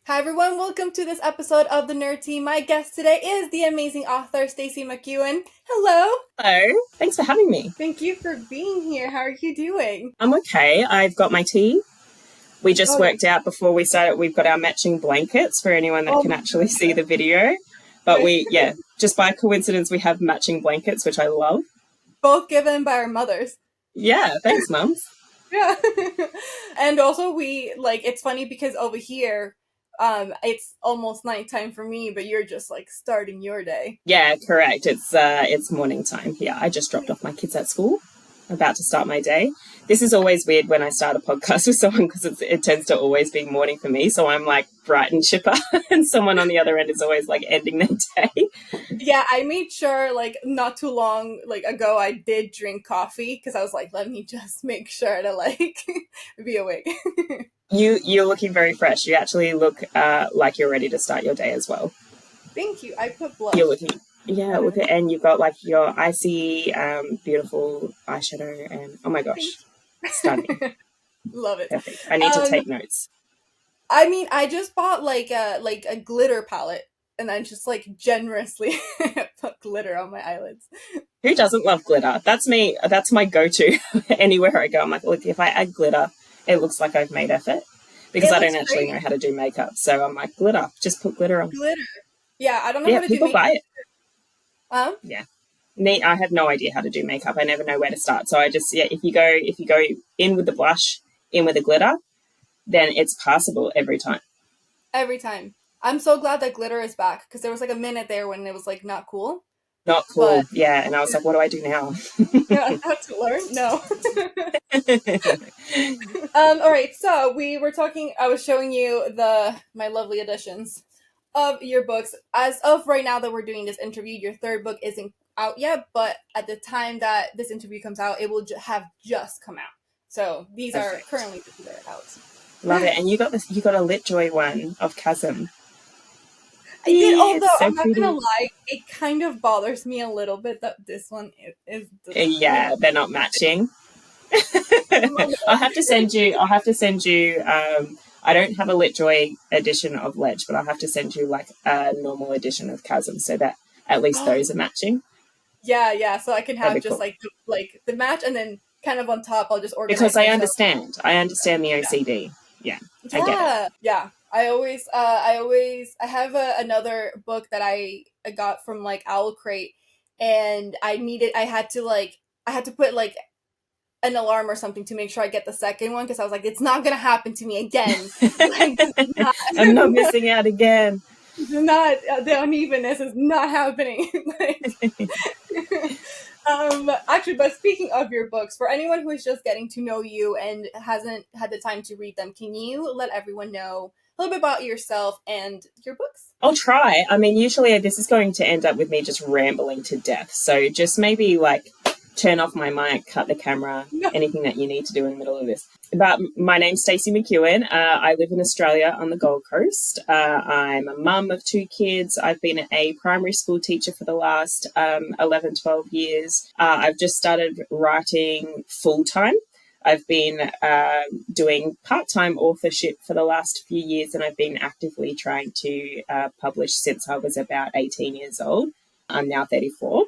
Hi everyone, welcome to this episode of the Nerd Team. My guest today is the amazing author Stacey McEwan. Hello. Hello. Thanks for having me. Thank you for being here. How are you doing? I'm okay. I've got my tea. We just worked out before we started, we've got our matching blankets for anyone that can actually see the video. But just by coincidence, we have matching blankets, which I love. Both given by our mothers. Yeah, thanks, mums. Yeah. And also it's funny because over here, it's almost nighttime for me, but you're just like starting your day. Yeah, correct. It's morning time here. I just dropped off my kids at school, about to start my day. This is always weird when I start a podcast with someone because it tends to always be morning for me. So I'm like bright and chipper and someone on the other end is always like ending their day. Yeah, I made sure like not too long ago I did drink coffee because I was like, let me just make sure to like be awake. You're looking very fresh. You actually look like you're ready to start your day as well. Thank you. I put blush. You're looking, yeah, look at, and you've got like your icy, beautiful eyeshadow, and oh my gosh, stunning. Love it. Perfect. I need to take notes. I mean, I just bought like a glitter palette, and I just like generously put glitter on my eyelids. Who doesn't love glitter? That's me. That's my go-to anywhere I go. I'm like, look, if I add glitter, it looks like I've made effort because I don't actually know how to do makeup. So I'm like, glitter, just put glitter on. Glitter. Yeah, I don't know how to do makeup. People buy it. Yeah. Me, I have no idea how to do makeup. I never know where to start. So I just, if you go in with the blush, in with the glitter, then it's passable every time. Every time. I'm so glad that glitter is back because there was like a minute there when it was like not cool. Not cool, yeah. And I was like, what do I do now? Yeah, I have to learn? No. All right, so we were talking, I was showing you my lovely editions of your books. As of right now that we're doing this interview, your third book isn't out yet, but at the time that this interview comes out, it will have just come out. So these are currently out. Love it. And you got a Litjoy one of Chasm. I did, although I'm not gonna lie, it kind of bothers me a little bit that this one is yeah, they're not matching. I'll have to send you I don't have a Litjoy edition of Ledge, but I'll have to send you like a normal edition of Chasm so that at least those are matching. Yeah, so I can have just cool. like the match, and then kind of on top I'll just organize. Because I understand the OCD. Yeah. I get it. Yeah. I have another book that I got from like Owl Crate, and I had to put like an alarm or something to make sure I get the second one because I was like, it's not gonna happen to me again. I'm not missing out again. The unevenness is not happening. Actually, but speaking of your books, for anyone who is just getting to know you and hasn't had the time to read them, can you let everyone know a little bit about yourself and your books? I'll try. I mean, usually this is going to end up with me just rambling to death. So just maybe like turn off my mic, cut the camera, anything that you need to do in the middle of this. But my name's Stacey McEwan. I live in Australia on the Gold Coast. I'm a mum of 2 kids. I've been a primary school teacher for the last 11, 12 years. I've just started writing full-time. I've been doing part-time authorship for the last few years, and I've been actively trying to publish since I was about 18 years old. I'm now 34.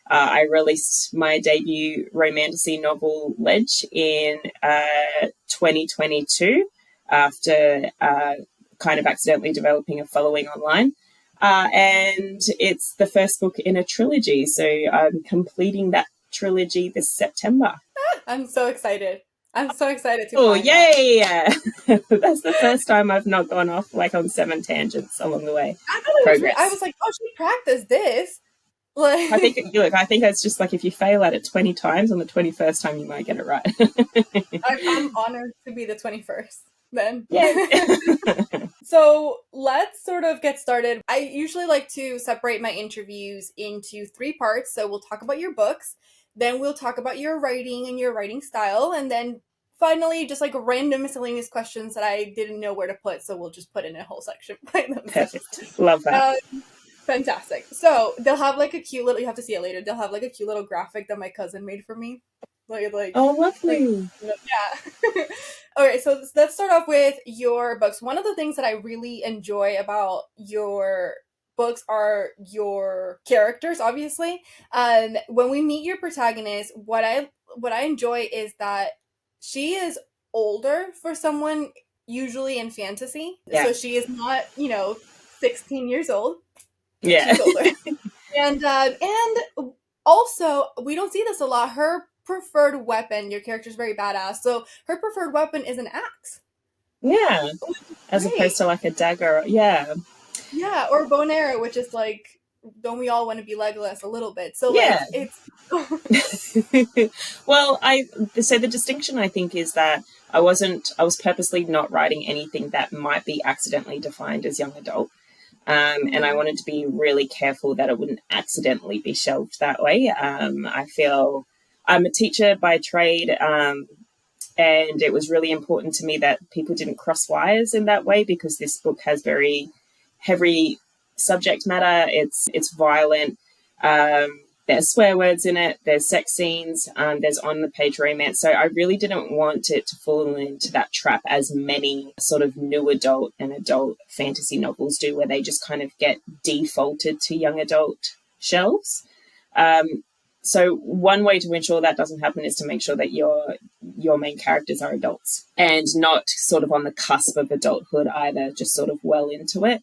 I released my debut Romantasy novel, Ledge, in 2022 after kind of accidentally developing a following online. And it's the first book in a trilogy, so I'm completing that trilogy this September. I'm so excited. I'm so excited to find yay! That's the first time I've not gone off like on 7 tangents along the way. I was like, oh, she practiced this. Like, I think it's just like if you fail at it 20 times, on the 21st time you might get it right. I'm honored to be the 21st then. Yeah. So let's sort of get started. I usually like to separate my interviews into 3 parts. So we'll talk about your books, then we'll talk about your writing and your writing style, and then finally just like random miscellaneous questions that I didn't know where to put, so we'll just put in a whole section. Perfect. Love that. Fantastic. So they'll have like a cute little, you have to see it later, they'll have like a cute little graphic that my cousin made for me. Like oh, lovely. Yeah. All right, so let's start off with your books. One of the things that I really enjoy about your books are your characters, obviously. When we meet your protagonist, what I enjoy is that she is older for someone usually in fantasy. Yeah. So she is not, 16 years old. Yeah. She's older. And also we don't see this a lot. Her preferred weapon, your character's very badass, so her preferred weapon is an axe. Yeah. As opposed Great. to like a dagger. Yeah. Yeah, or bow and arrow, which is like, don't we all want to be Legolas a little bit? So Yeah. like it's Well, so the distinction I think is that I was purposely not writing anything that might be accidentally defined as young adult. And I wanted to be really careful that it wouldn't accidentally be shelved that way. I feel I'm a teacher by trade, and it was really important to me that people didn't cross wires in that way, because this book has very heavy subject matter. It's violent. There's swear words in it. There's sex scenes. There's on-the-page romance. So I really didn't want it to fall into that trap as many sort of new adult and adult fantasy novels do, where they just kind of get defaulted to young adult shelves. So one way to ensure that doesn't happen is to make sure that your main characters are adults and not sort of on the cusp of adulthood either, just sort of well into it.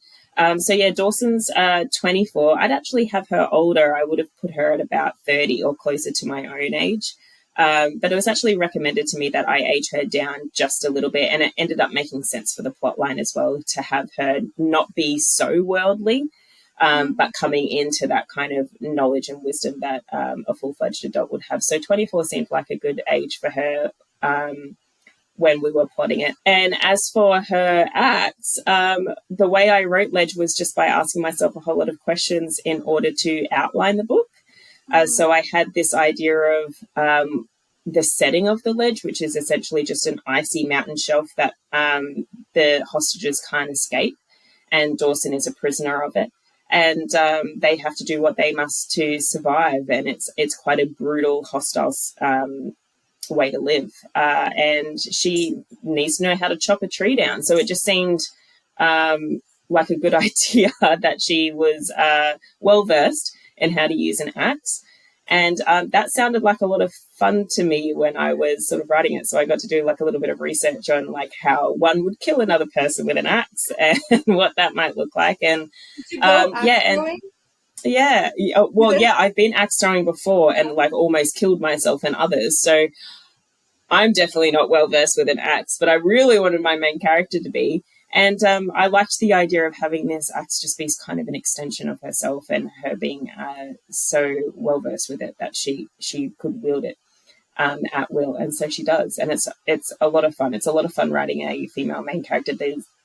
So yeah, Dawson's 24. I'd actually have her older. I would have put her at about 30 or closer to my own age. But it was actually recommended to me that I age her down just a little bit, and it ended up making sense for the plot line as well, to have her not be so worldly, but coming into that kind of knowledge and wisdom that a full-fledged adult would have. So 24 seemed like a good age for her when we were plotting it. And as for her acts, the way I wrote Ledge was just by asking myself a whole lot of questions in order to outline the book. So I had this idea of the setting of the ledge, which is essentially just an icy mountain shelf that the hostages can't escape, and Dawson is a prisoner of it. And they have to do what they must to survive, and it's quite a brutal, hostile way to live. And she needs to know how to chop a tree down. So it just seemed like a good idea that she was well versed in how to use an axe. And that sounded like a lot of fun to me when I was sort of writing it. So I got to do like a little bit of research on like how one would kill another person with an axe and what that might look like. And I've been axe throwing before and like almost killed myself and others. So I'm definitely not well versed with an axe, but I really wanted my main character to be. And I liked the idea of having this axe just be kind of an extension of herself, and her being so well versed with it that she could wield it at will, and so she does. And it's a lot of fun. It's a lot of fun writing a female main character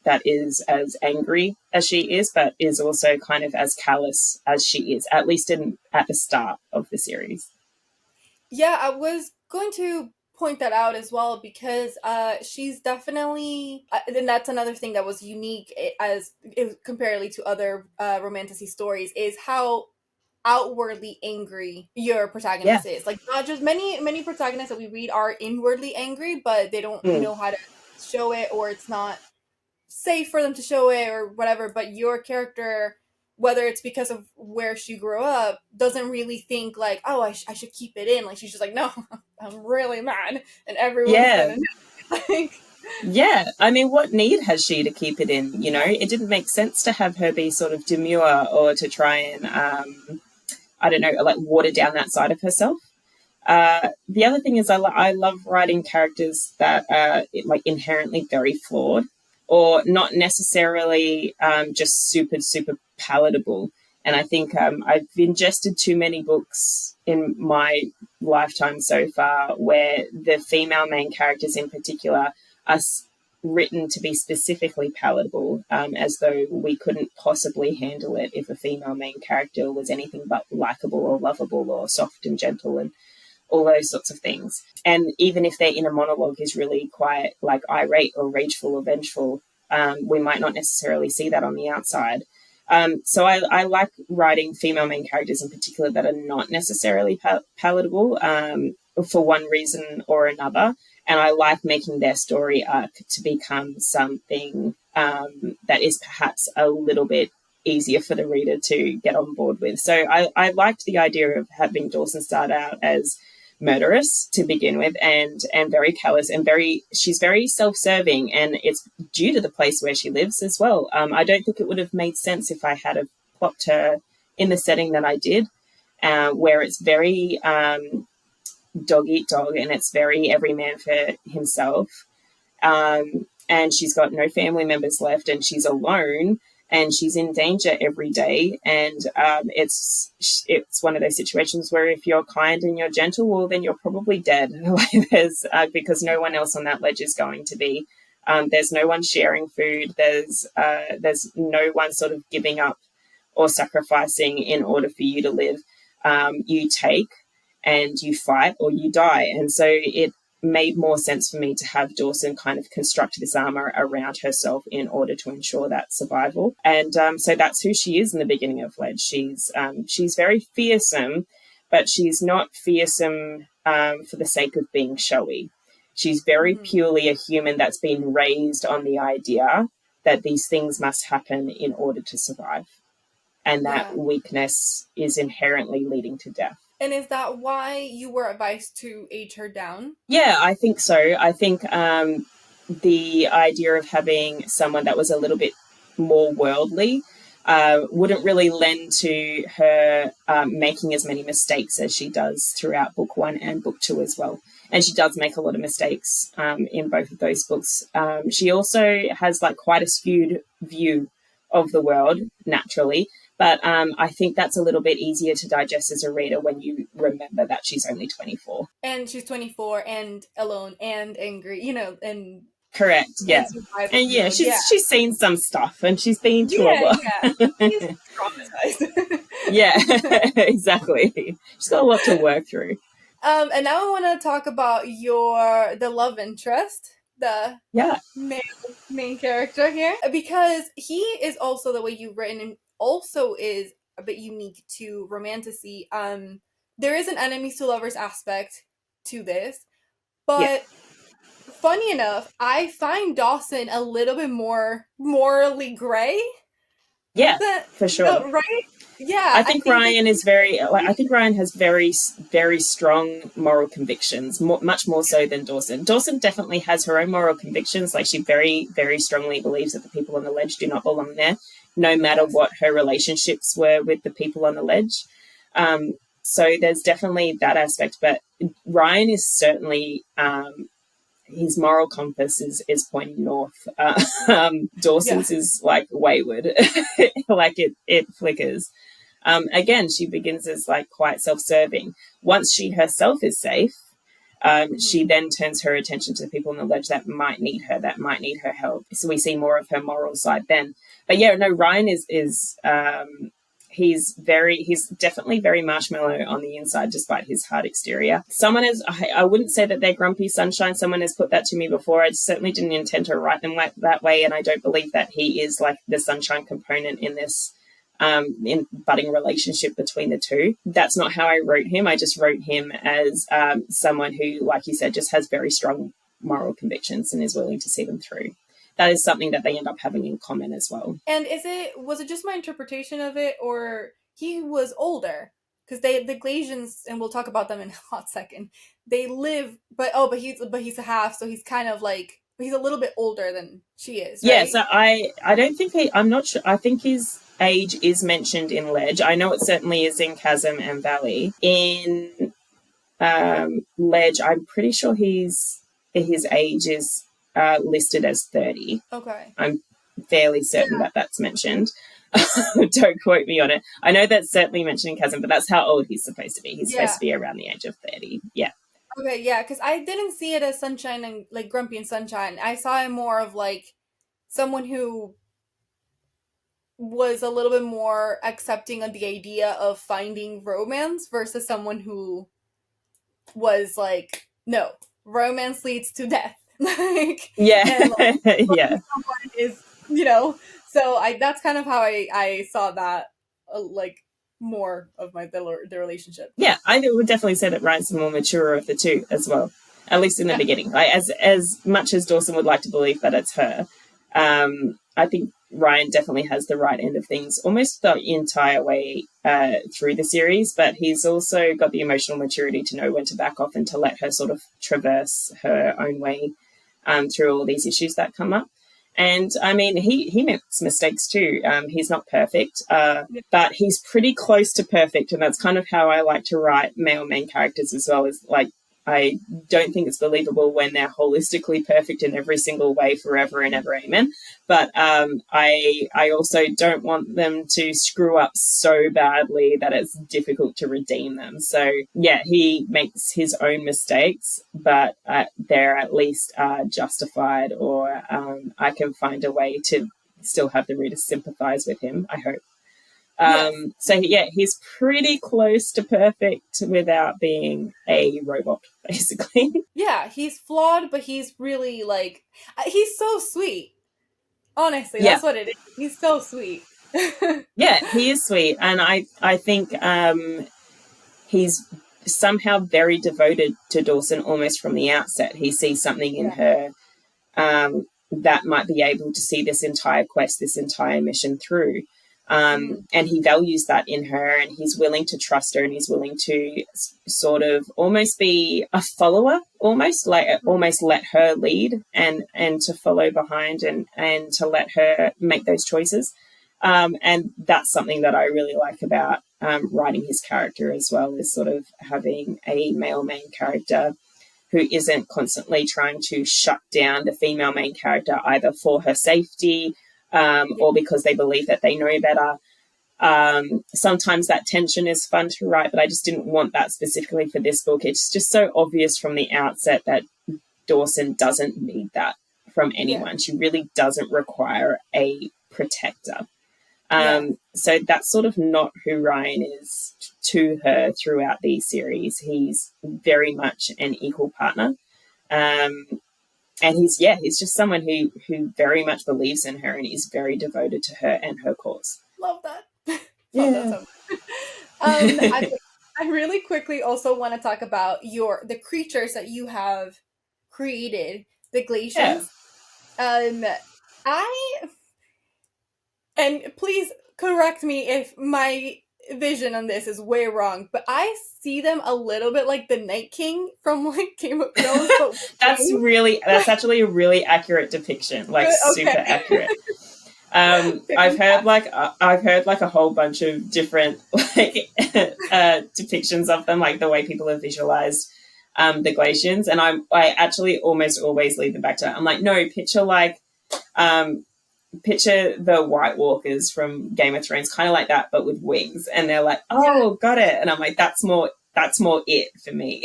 that is as angry as she is, but is also kind of as callous as she is, at least at the start of the series. Yeah, I was going to point that out as well, because she's definitely and that's another thing that was unique, as comparatively to other romantasy stories, is how outwardly angry your protagonist is. Like, not just many protagonists that we read are inwardly angry, but they don't know how to show it, or it's not safe for them to show it or whatever. But your character, whether it's because of where she grew up, doesn't really think like, oh, I should keep it in. Like, she's just like, no, I'm really mad, and everyone's gonna know. Like, yeah, I mean, what need has she to keep it in? You know, it didn't make sense to have her be sort of demure or to try and, I don't know, like water down that side of herself. The other thing is I love writing characters that are like inherently very flawed, or not necessarily just super, super palatable. And I think I've ingested too many books in my lifetime so far where the female main characters in particular are written to be specifically palatable, as though we couldn't possibly handle it if a female main character was anything but likable or lovable or soft and gentle and all those sorts of things. And even if their inner monologue is really quite like irate or rageful or vengeful, we might not necessarily see that on the outside. So I like writing female main characters in particular that are not necessarily palatable for one reason or another. And I like making their story arc to become something that is perhaps a little bit easier for the reader to get on board with. So I liked the idea of having Dawson start out as murderous to begin with, and very callous, and she's very self-serving, and it's due to the place where she lives as well. I don't think it would have made sense if I had have plopped her in the setting that I did, where it's very dog eat dog, and it's very every man for himself. And she's got no family members left, and she's alone, and she's in danger every day. And it's one of those situations where if you're kind and you're gentle, well, then you're probably dead. There's because no one else on that ledge is going to be. There's no one sharing food. There's no one sort of giving up or sacrificing in order for you to live. You take and you fight or you die. And so it made more sense for me to have Dawson kind of construct this armor around herself in order to ensure that survival. And so that's who she is in the beginning of Ledge. She's very fearsome, but she's not fearsome for the sake of being showy. She's very purely a human that's been raised on the idea that these things must happen in order to survive, and that weakness is inherently leading to death. And is that why you were advised to age her down? Yeah, I think so. I think the idea of having someone that was a little bit more worldly wouldn't really lend to her making as many mistakes as she does throughout book 1 and book 2 as well. And she does make a lot of mistakes in both of those books. She also has like quite a skewed view of the world naturally. But I think that's a little bit easier to digest as a reader when you remember that she's only 24. And she's 24 and alone and angry, and... Correct, yeah. And yeah, she's seen some stuff and she's been through a lot. Yeah, she's traumatized. Yeah, exactly. She's got a lot to work through. And now I want to talk about the love interest, the main character here, because he is also the way you've written and also is a bit unique to Romantasy. There is an enemies to lovers aspect to this, but funny enough, I find Dawson a little bit more morally gray. Yeah, for sure. Right? Yeah. I think Ryan is I think Ryan has very, very strong moral convictions, much more so than Dawson. Dawson definitely has her own moral convictions. Like, she very, very strongly believes that the people on the ledge do not belong there, no matter what her relationships were with the people on the ledge. So there's definitely that aspect. But Ryan is certainly... his moral compass is pointing north. Dawson's is like wayward, like it flickers. Again, she begins as like quite self-serving. Once she herself is safe, she then turns her attention to the people on the ledge that might need her help. So we see more of her moral side then. But yeah, no, Ryan is he's definitely very marshmallow on the inside, despite his hard exterior. I wouldn't say that they're grumpy sunshine. Someone has put that to me before. I certainly didn't intend to write them that way, and I don't believe that he is like the sunshine component in this in budding relationship between the two. That's not how I wrote him. I just wrote him as someone who, like you said, just has very strong moral convictions and is willing to see them through. That is something that they end up having in common as well. And was it just my interpretation of it, or he was older? Because the Glacians, and we'll talk about them in a hot second, they live, but he's a half, so he's kind of like, he's a little bit older than she is, right? Yeah, so I don't think I'm not sure. I think his age is mentioned in Ledge. I know it certainly is in Chasm and Valley. In Ledge, I'm pretty sure his age is listed as 30. Okay. I'm fairly certain that that's mentioned. Don't quote me on it. I know that's certainly mentioned in Chasm, but that's how old he's supposed to be. He's supposed to be around the age of 30. Yeah. Okay, yeah, because I didn't see it as Sunshine and like Grumpy and Sunshine. I saw him more of like someone who was a little bit more accepting of the idea of finding romance versus someone who was like, no, romance leads to death. Like, and, like, yeah, someone is, so that's kind of how I saw that, like, more of the relationship. Yeah, I would definitely say that Ryan's the more mature of the two as well. at least in the beginning. Like as much as Dawson would like to believe that it's her, I think Ryan definitely has the right end of things almost the entire way through the series, but he's also got the emotional maturity to know when to back off and to let her sort of traverse her own way through all these issues that come up. And I mean, he makes mistakes too. He's not perfect, but he's pretty close to perfect. And that's kind of how I like to write male main characters as well, is like, I don't think it's believable when they're holistically perfect in every single way forever and ever, amen. But I also don't want them to screw up so badly that it's difficult to redeem them. So, yeah, he makes his own mistakes, but they're at least justified, or I can find a way to still have the reader sympathise with him, I hope. So, yeah, he's pretty close to perfect without being a robot, basically. Yeah, he's flawed, but he's really, like, he's so sweet. Honestly, that's what it is. He's so sweet. Yeah, he is sweet. And I think he's somehow very devoted to Dawson almost from the outset. He sees something in her that might be able to see this entire quest, this entire mission through. And he values that in her, and he's willing to trust her, and he's willing to sort of almost be a follower, almost let her lead and to follow behind and to let her make those choices. And that's something that I really like about writing his character as well, is sort of having a male main character who isn't constantly trying to shut down the female main character either for her safety or because they believe that they know better. Sometimes that tension is fun to write, but I just didn't want that specifically for this book. It's just so obvious from the outset that Dawson doesn't need that from anyone. Yeah. She really doesn't require a protector. So that's sort of not who Ryan is to her throughout these series. He's very much an equal partner. And he's just someone who very much believes in her, and he's very devoted to her and her cause. Love that. Love that so much. I really quickly also want to talk about the creatures that you have created, the Glacians. And please correct me if my vision on this is way wrong, but I see them a little bit like the Night King from like Game of Thrones. But that's actually a really accurate depiction, like super accurate. I've heard like a whole bunch of different like depictions of them, like the way people have visualized the Glacians, and I actually almost always lead them back to that. I'm like, no, picture the White Walkers from Game of Thrones, kind of like that, but with wings. And they're like, oh, got it. And I'm like, that's more it for me.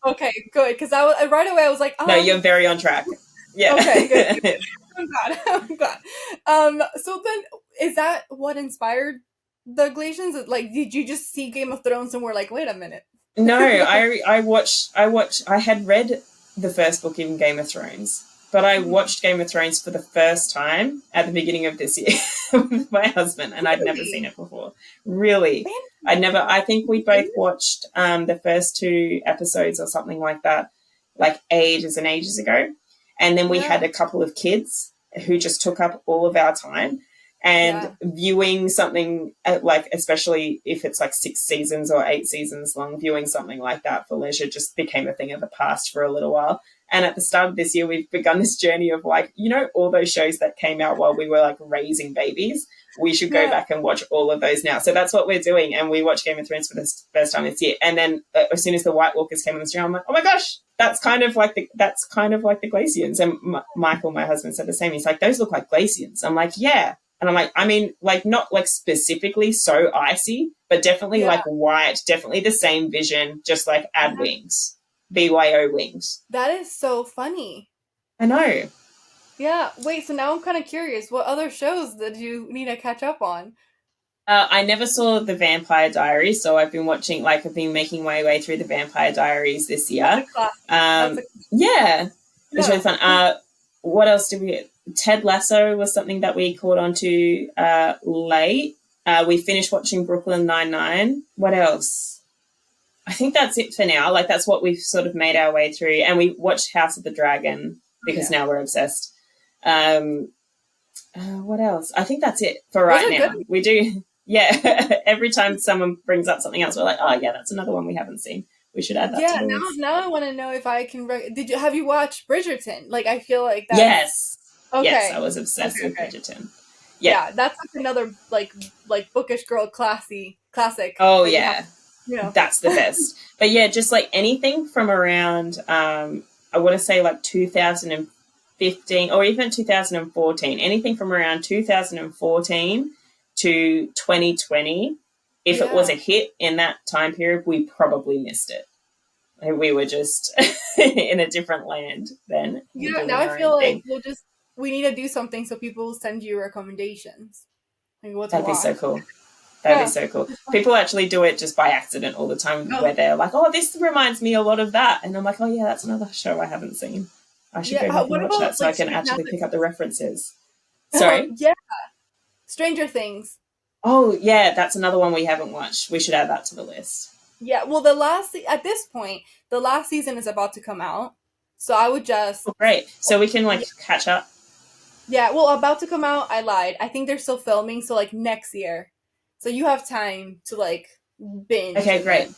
Okay, good. Because right away I was like, no, you're very on track. Yeah. Okay, good. I'm glad. So then, is that what inspired the Glacians? Like, did you just see Game of Thrones and were like, wait a minute? No, I had read the first book in Game of Thrones, but I watched Game of Thrones for the first time at the beginning of this year with my husband, and I'd never seen it before. Really. I think we both watched the first 2 episodes or something like that, like ages and ages ago. And then we had a couple of kids who just took up all of our time. And viewing something like, especially if it's like 6 seasons or 8 seasons long, viewing something like that for leisure just became a thing of the past for a little while. And at the start of this year, we've begun this journey of like, all those shows that came out while we were like raising babies, we should go back and watch all of those now. So that's what we're doing. And we watched Game of Thrones for the first time this year. And then as soon as the White Walkers came on the stream, I'm like, oh my gosh, that's kind of like the Glacians. And Michael, my husband, said the same. He's like, those look like Glacians. I'm like, yeah. And I'm like, I mean, like not like specifically so icy, but definitely like white, definitely the same vision, just like add wings. BYO wings. That is so funny. I know. Yeah. Wait, so now I'm kind of curious. What other shows did you need to catch up on? I never saw the Vampire Diaries, so I've been making my way through the Vampire Diaries this year. Yeah. It's really fun. What else did we... Ted Lasso was something that we caught on to late. We finished watching Brooklyn Nine-Nine. What else? I think that's it for now. Like, that's what we've sort of made our way through. And we watched House of the Dragon because now we're obsessed. What else? I think that's it for right now. Good. We do, yeah. Every time someone brings up something else, we're like, oh, yeah, that's another one we haven't seen. We should add that to the list. Now I want to know if I can. Have you watched Bridgerton? Like, I feel like that's... Yes. Okay. Yes, I was obsessed with Bridgerton. Yeah, that's like another like bookish girl classic. Oh yeah, that's the best. But yeah, just like anything from around, I want to say like 2015 or even 2014. Anything from around 2014 to 2020. If it was a hit in that time period, we probably missed it. We were just in a different land then. Yeah, now I feel like we need to do something so people will send you recommendations. Like, that'd be so cool. That'd be so cool. People actually do it just by accident all the time where they're like, oh, this reminds me a lot of that. And I'm like, oh, yeah, that's another show I haven't seen. I should go back and watch that so I can actually pick up the references. Sorry? Yeah. Stranger Things. Oh, yeah, that's another one we haven't watched. We should add that to the list. Yeah, well, at this point, the last season is about to come out. So I would just... Oh, great. So we can, like, catch up. Yeah, well, about to come out, I lied. I think they're still filming, so, like, next year. So you have time to, like, binge. Okay, great.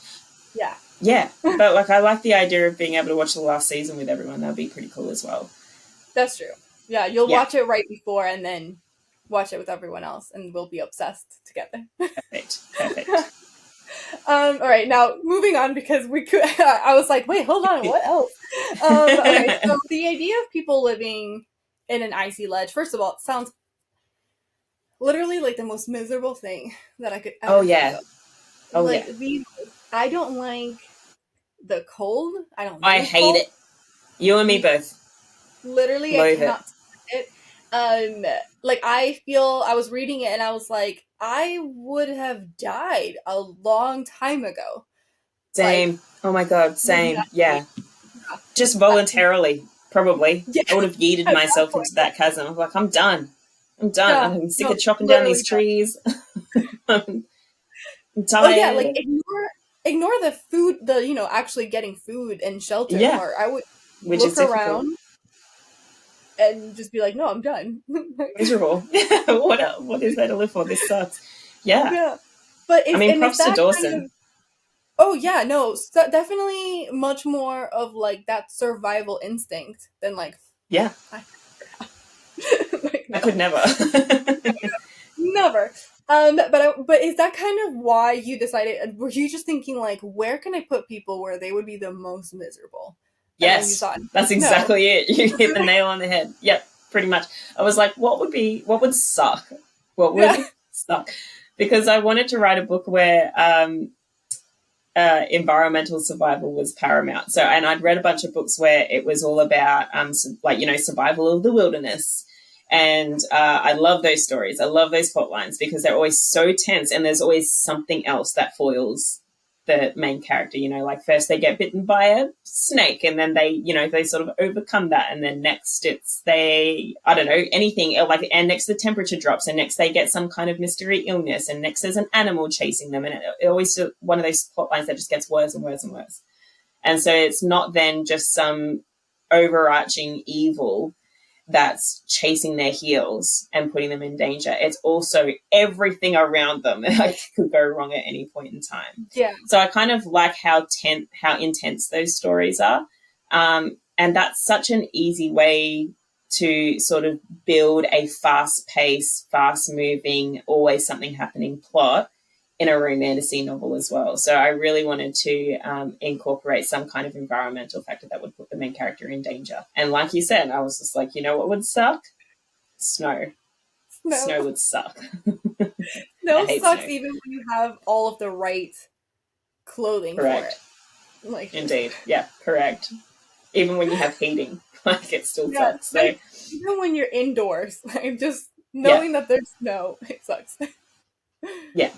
Yeah. Yeah, but, like, I like the idea of being able to watch the last season with everyone. That would be pretty cool as well. That's true. Yeah, you'll watch it right before and then watch it with everyone else, and we'll be obsessed together. Perfect. All right, now moving on because I was like, wait, hold on, what else? Okay, so the idea of people living in an icy ledge, first of all, it sounds literally like the most miserable thing that I could ever think of. I don't like the cold. I hate it. You and me both. Literally, I cannot stand it. Like, I was reading it and I was like, I would have died a long time ago. Same. Like, oh my God, same. Yeah. Just voluntarily, probably. Yeah. I would have yeeted myself into that chasm. I'm like, I'm done. Yeah, I'm sick of chopping down these trees. I'm tired. Oh yeah, like ignore the food, actually getting food and shelter part. I would look around and just be like, no, I'm done. Miserable. What is there to live for? This sucks. Yeah. But props to Dawson. Definitely much more of like that survival instinct than like. Yeah. Like, no. I could never. Never. But is that kind of why you decided? Were you just thinking like, where can I put people where they would be the most miserable? Yes, that's exactly it. You hit the nail on the head. Yep, pretty much. I was like, what would suck? What would suck? Because I wanted to write a book where environmental survival was paramount. So, and I'd read a bunch of books where it was all about, survival of the wilderness. And I love those stories. I love those plot lines because they're always so tense and there's always something else that foils the main character, like first they get bitten by a snake and then they sort of overcome that. And then next anything and next the temperature drops and next they get some kind of mystery illness and next there's an animal chasing them. And it always one of those plot lines that just gets worse and worse and worse. And so it's not then just some overarching evil that's chasing their heels and putting them in danger. It's also everything around them that could go wrong at any point in time. Yeah. So I kind of like how intense those stories are. And that's such an easy way to sort of build a fast-paced, fast-moving, always something happening plot in a romantasy novel as well. So I really wanted to incorporate some kind of environmental factor that would put the main character in danger. And like you said, I was just like, what would suck? Snow. Snow would suck. Snow sucks even when you have all of the right clothing for it. Like, indeed. Yeah, correct. Even when you have heating, it still sucks. So. Even when you're indoors, just knowing that there's snow, it sucks. Yeah.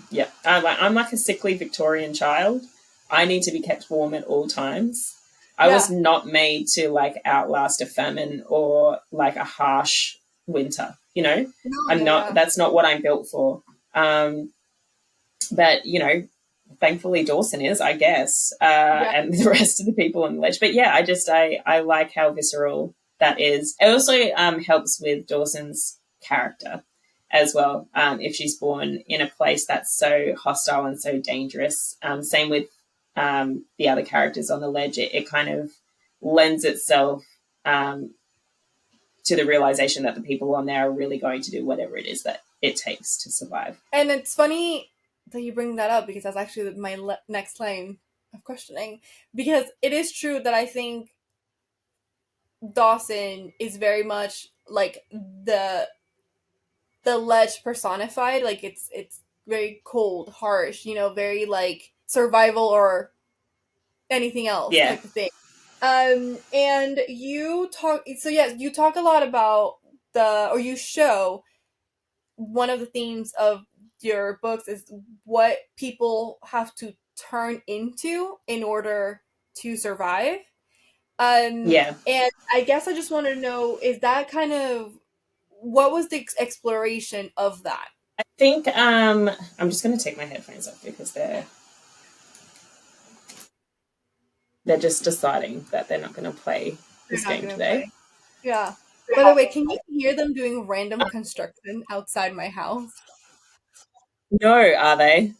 I'm like a sickly Victorian child. I need to be kept warm at all times. I was not made to outlast a famine or a harsh winter. I'm not. That's not what I'm built for. But thankfully Dawson is, I guess, Yeah. and the rest of the people on the ledge. But yeah, I like how visceral that is. It also helps with Dawson's character as well. If she's born in a place that's so hostile and so dangerous. Same with the other characters on the ledge. It kind of lends itself to the realization that the people on there are really going to do whatever it is that it takes to survive. And it's funny that you bring that up because that's actually my next line of questioning. Because it is true that I think Dawson is very much like the ledge personified. Like it's very cold, harsh, very like survival or anything else Yeah. type of thing. And you talk a lot about or you show one of the themes of your books is what people have to turn into in order to survive. Yeah. And I guess I just wanted to know, is that kind of what was the exploration of that? I think I'm just going to take my headphones off because they're just deciding that they're not going to play They're this not game gonna today. play. Yeah. By the way, can you hear them doing random construction outside my house? No, are they?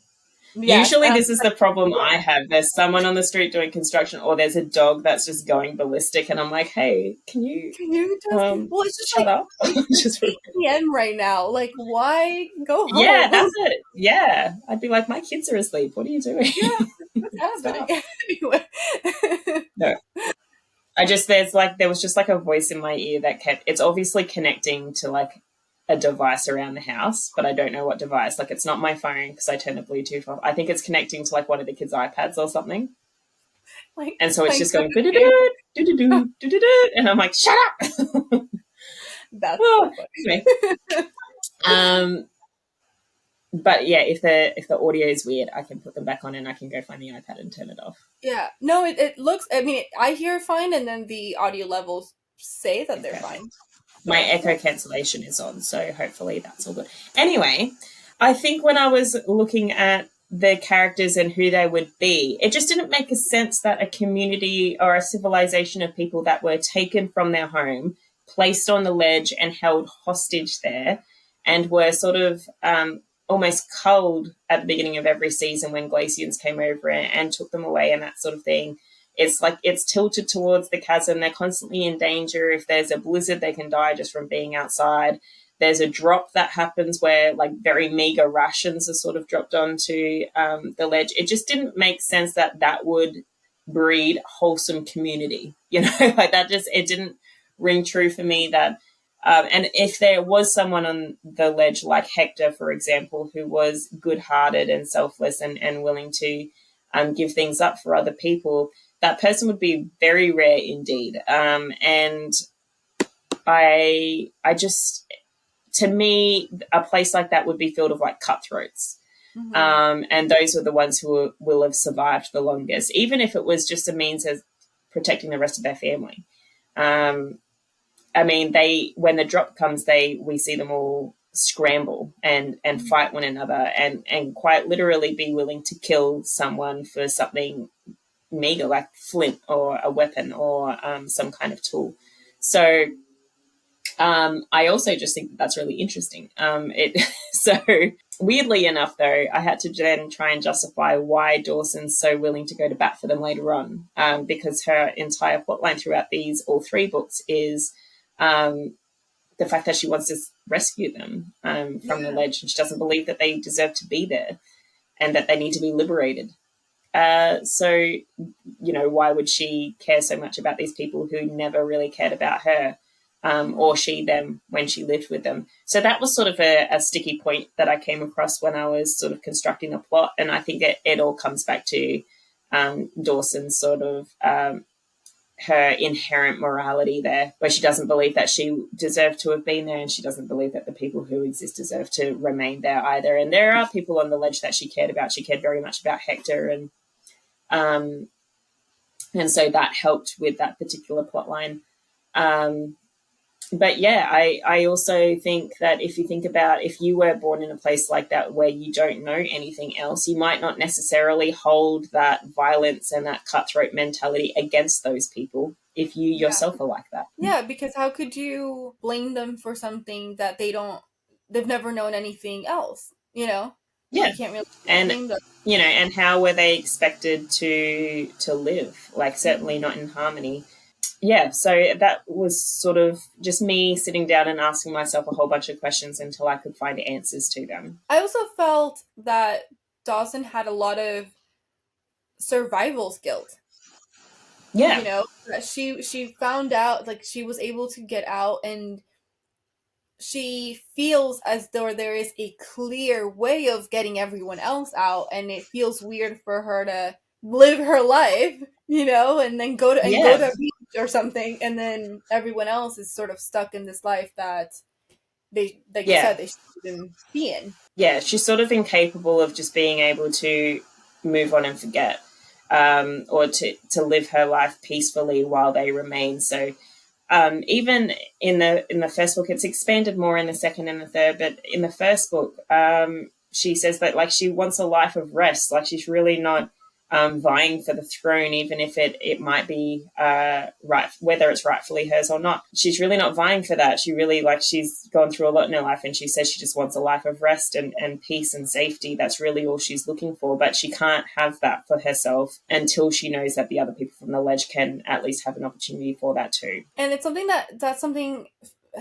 Yes. Usually, this is the problem I have. There's someone on the street doing construction, or there's a dog that's just going ballistic, and I'm like, "Hey, can you Can you just? Well, it's just shut like up?" it's Just 8 p.m. right now. Like, why go yeah, home? that's it. Yeah, I'd be like, "My kids are asleep. What are you doing?" Yeah, what's Stop. happening? Anyway. No, there was just like a voice in my ear that kept. It's obviously connecting to like a device around the house, but I don't know what device. Like, it's not my phone because I turned the Bluetooth off. I think it's connecting to like one of the kids' iPads or something. Like And so it's playing just some going game. do-do-do, do-do-do, do-do-do, and I'm like, shut up. That's Oh, so funny. anyway, um, but yeah, if the audio is weird, I can put them back on and I can go find the iPad and turn it off. Yeah. No, it looks. I mean, I hear fine, and then the audio levels say that they're Okay. fine. My So echo cancellation is on, so hopefully that's all good. Anyway, I think when I was looking at the characters and who they would be, it just didn't make a sense that a community or a civilization of people that were taken from their home, placed on the ledge and held hostage there, and were sort of almost culled at the beginning of every season when Glacians came over and took them away and that sort of thing. It's like it's tilted towards the chasm. They're constantly in danger. If there's a blizzard, they can die just from being outside. There's a drop that happens where like very meager rations are sort of dropped onto the ledge. It just didn't make sense that would breed wholesome community. Like that it didn't ring true for me that. And if there was someone on the ledge like Hector, for example, who was good-hearted and selfless and willing to give things up for other people, that person would be very rare indeed. And I just, to me, a place like that would be filled with like cutthroats. And those are the ones who will have survived the longest, even if it was just a means of protecting the rest of their family. I mean, when the drop comes, we see them all scramble and fight one another and quite literally be willing to kill someone for something meager like flint or a weapon or some kind of tool. So I also just think that's really interesting. So weirdly enough, though, I had to then try and justify why Dawson's so willing to go to bat for them later on, because her entire plotline throughout all three books is the fact that she wants to rescue them from the ledge, and she doesn't believe that they deserve to be there and that they need to be liberated. So, why would she care so much about these people who never really cared about her or she them when she lived with them? So that was sort of a sticky point that I came across when I was sort of constructing the plot. And I think it all comes back to Dawson's sort of her inherent morality there, where she doesn't believe that she deserved to have been there and she doesn't believe that the people who exist deserve to remain there either. And there are people on the ledge that she cared about. She cared very much about Hector and so that helped with that particular plot line. but yeah, I also think that if you think about if you were born in a place like that where you don't know anything else, you might not necessarily hold that violence and that cutthroat mentality against those people if you Yeah. yourself are like that. Yeah, because how could you blame them for something that they've never known anything else, you know? Yeah. You can't really And blame them. and how were they expected to live? Like certainly not in harmony. Yeah, so that was sort of just me sitting down and asking myself a whole bunch of questions until I could find answers to them. I also felt that Dawson had a lot of survival skills. Yeah, That she found out, like, she was able to get out, and she feels as though there is a clear way of getting everyone else out, and it feels weird for her to live her life, and then go yeah, to a beach or something, and then everyone else is sort of stuck in this life that they, like you yeah, said, they shouldn't be in. yeah. She's sort of incapable of just being able to move on and forget, or to live her life peacefully while they remain. So even in the first book, it's expanded more in the second and the third, but in the first book, she says that like she wants a life of rest. Like she's really not vying for the throne, even if it might be right, whether it's rightfully hers or not. She's really not vying for that. She really, like, she's gone through a lot in her life, and she says she just wants a life of rest and peace and safety. That's really all she's looking for, but she can't have that for herself until she knows that the other people from the ledge can at least have an opportunity for that too. And it's that's something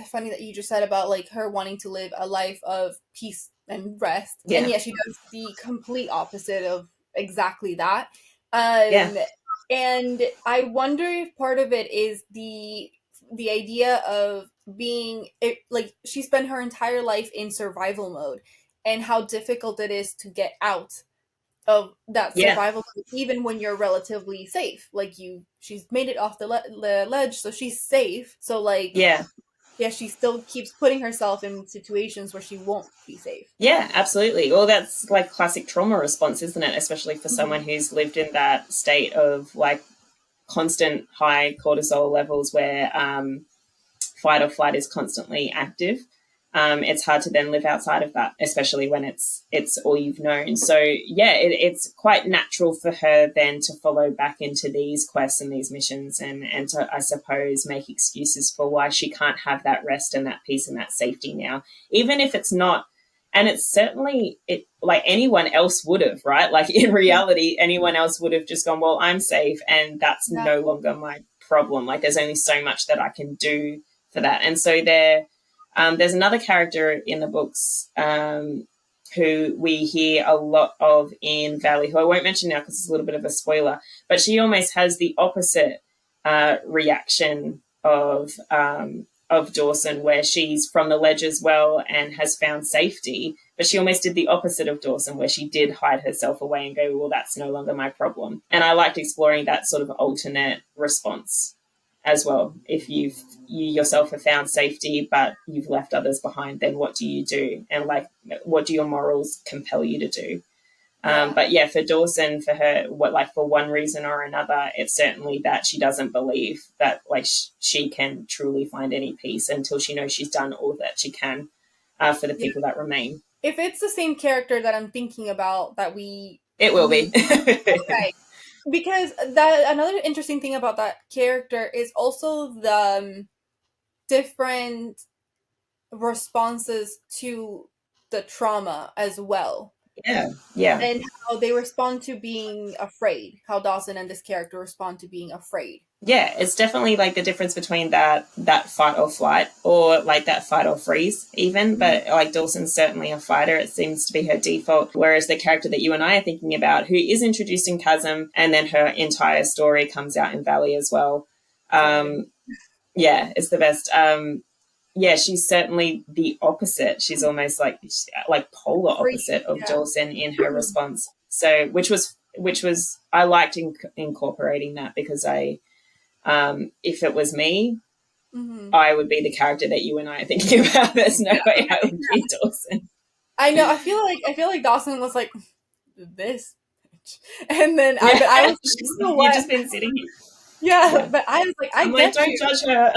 funny that you just said about, like, her wanting to live a life of peace and rest. And Yeah, yeah, she does the complete opposite of exactly that. yeah, And I wonder if part of it is the idea of being it, like, she spent her entire life in survival mode, and how difficult it is to get out of that yeah, survival mode, even when you're relatively safe. Like, she's made it off the ledge, so she's safe. So, like, yeah. yeah, she still keeps putting herself in situations where she won't be safe. Yeah, absolutely. Well, that's like classic trauma response, isn't it? Especially for someone Mhm. who's lived in that state of like constant high cortisol levels where fight or flight is constantly active. It's hard to then live outside of that, especially when it's all you've known. So yeah, it's quite natural for her then to follow back into these quests and these missions, and to, I suppose, make excuses for why she can't have that rest and that peace and that safety now, even if it's not. And it's certainly it like anyone else would have, right? Like in reality, anyone else would have just gone, well, I'm safe, and that's Yeah. no longer my problem. Like there's only so much that I can do for that. And so there's another character in the books who we hear a lot of in Valley, who I won't mention now because it's a little bit of a spoiler, but she almost has the opposite reaction of Dawson, where she's from the ledge as well and has found safety. But she almost did the opposite of Dawson, where she did hide herself away and go, well, that's no longer my problem. And I liked exploring that sort of alternate response as well. If you yourself have found safety but you've left others behind, then what do you do? And like, what do your morals compel you to do? Yeah. But yeah, for Dawson, for her, for one reason or another, it's certainly that she doesn't believe that like she can truly find any peace until she knows she's done all that she can for the Yeah. people that remain. If it's the same character that I'm thinking about that we It will be. meet, okay. Because that another interesting thing about that character is also the different responses to the trauma as well, Yeah, yeah. and how they respond to being afraid, how Dawson and this character respond to being afraid. Yeah, it's definitely like the difference between that fight or flight, or like that fight or freeze even. But like Dawson's certainly a fighter. It seems to be her default. Whereas the character that you and I are thinking about, who is introduced in Chasm, and then her entire story comes out in Valley as well. Yeah, it's the best. Yeah, she's certainly the opposite. She's almost like polar Free, opposite of yeah. Dawson in her response. So which was I liked incorporating that, because if it was me, Mm-hmm. I would be the character that you and I are thinking about. There's no way I would be Dawson. I know. I feel like Dawson was like this, and then Yeah, I was like, you know you've what? just been sitting here. Yeah, Yeah. but I was like, I I'm like, get don't you. judge her.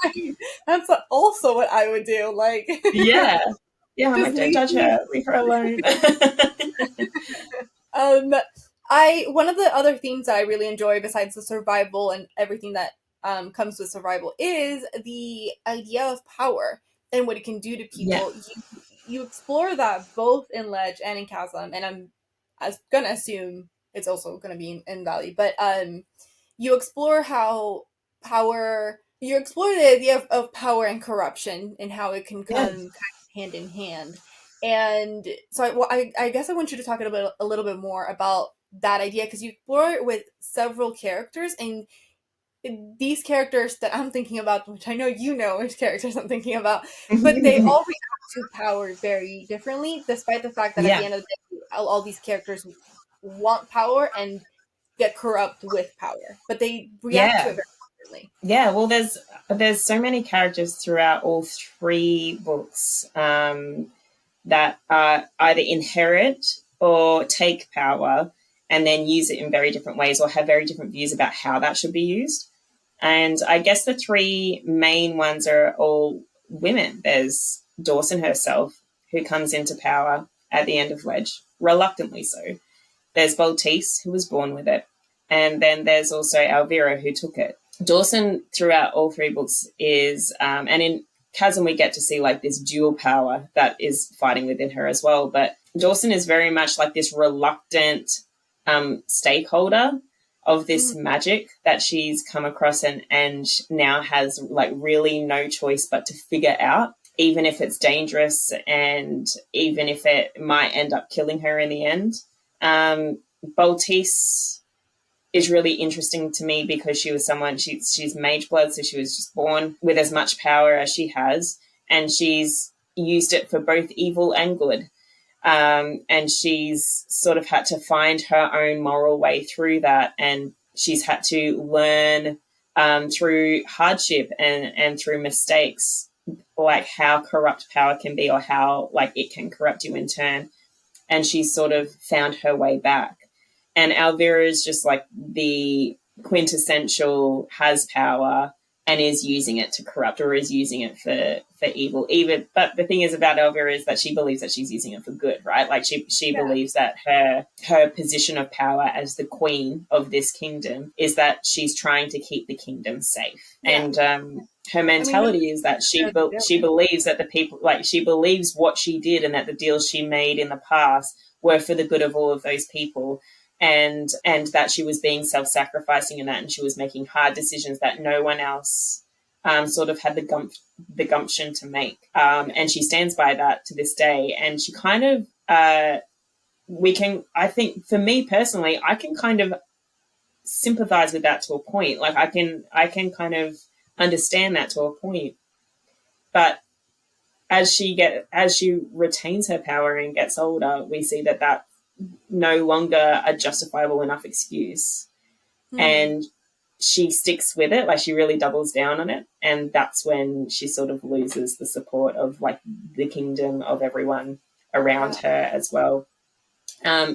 Right. That's also what I would do. Like, Yeah. Yeah, I'm just like, don't leave judge me. her. Leave her alone. Um, I one of the other themes that I really enjoy, besides the survival and everything that comes with survival, is the idea of power and what it can do to Yeah. people. You explore that both in Ledge and in Chasm, and I was gonna assume it's also gonna be in Valley, but you explore how power. You explore the idea of power and corruption and how it can come Yes. kind of hand in hand. And so I guess I want you to talk a little bit more about that idea, because you explore it with several characters, and these characters that I'm thinking about, which I know you know which characters I'm thinking about, but they all react to power very differently, despite the fact that at the Yeah. end of the day, all these characters want power and get corrupt with power, but they react to Yeah. it very differently. Yeah. Well, there's so many characters throughout all three books that either inherit or take power and then use it in very different ways or have very different views about how that should be used. And I guess the three main ones are all women. There's Dawson herself, who comes into power at the end of Ledge, reluctantly so. There's Baltise, who was born with it. And then there's also Elvira, who took it. Dawson, throughout all three books, is, and in Chasm, we get to see like this dual power that is fighting within her as well. But Dawson is very much like this reluctant stakeholder of this Mhm. magic that she's come across and now has like really no choice but to figure out, even if it's dangerous and even if it might end up killing her in the end. Baltise is really interesting to me because she was someone, she's mage blood, so she was just born with as much power as she has, and she's used it for both evil and good. And she's sort of had to find her own moral way through that, and she's had to learn through hardship and through mistakes, like how corrupt power can be or how like it can corrupt you in turn. And she's sort of found her way back. And Elvira is just like the quintessential has power and is using it to corrupt or is using it for evil. Even but the thing is about Elvira is that she believes that she's using it for good, right? Like she Yeah. believes that her position of power as the queen of this kingdom is that she's trying to keep the kingdom safe. Yeah. And her I mean, no, mentality is that she believes that the people, like she believes what she did and that the deals she made in the past were for the good of all of those people, and that she was being self-sacrificing in that, and she was making hard decisions that no one else sort of had the gumption to make, and she stands by that to this day. And she kind of we can, I think for me personally, I can kind of sympathize with that to a point. Like I can kind of understand that to a point, but as she retains her power and gets older, we see that that's no longer a justifiable enough excuse, hmm. and she sticks with it. Like she really doubles down on it, and that's when she sort of loses the support of like the kingdom, of everyone around Yeah. her as well.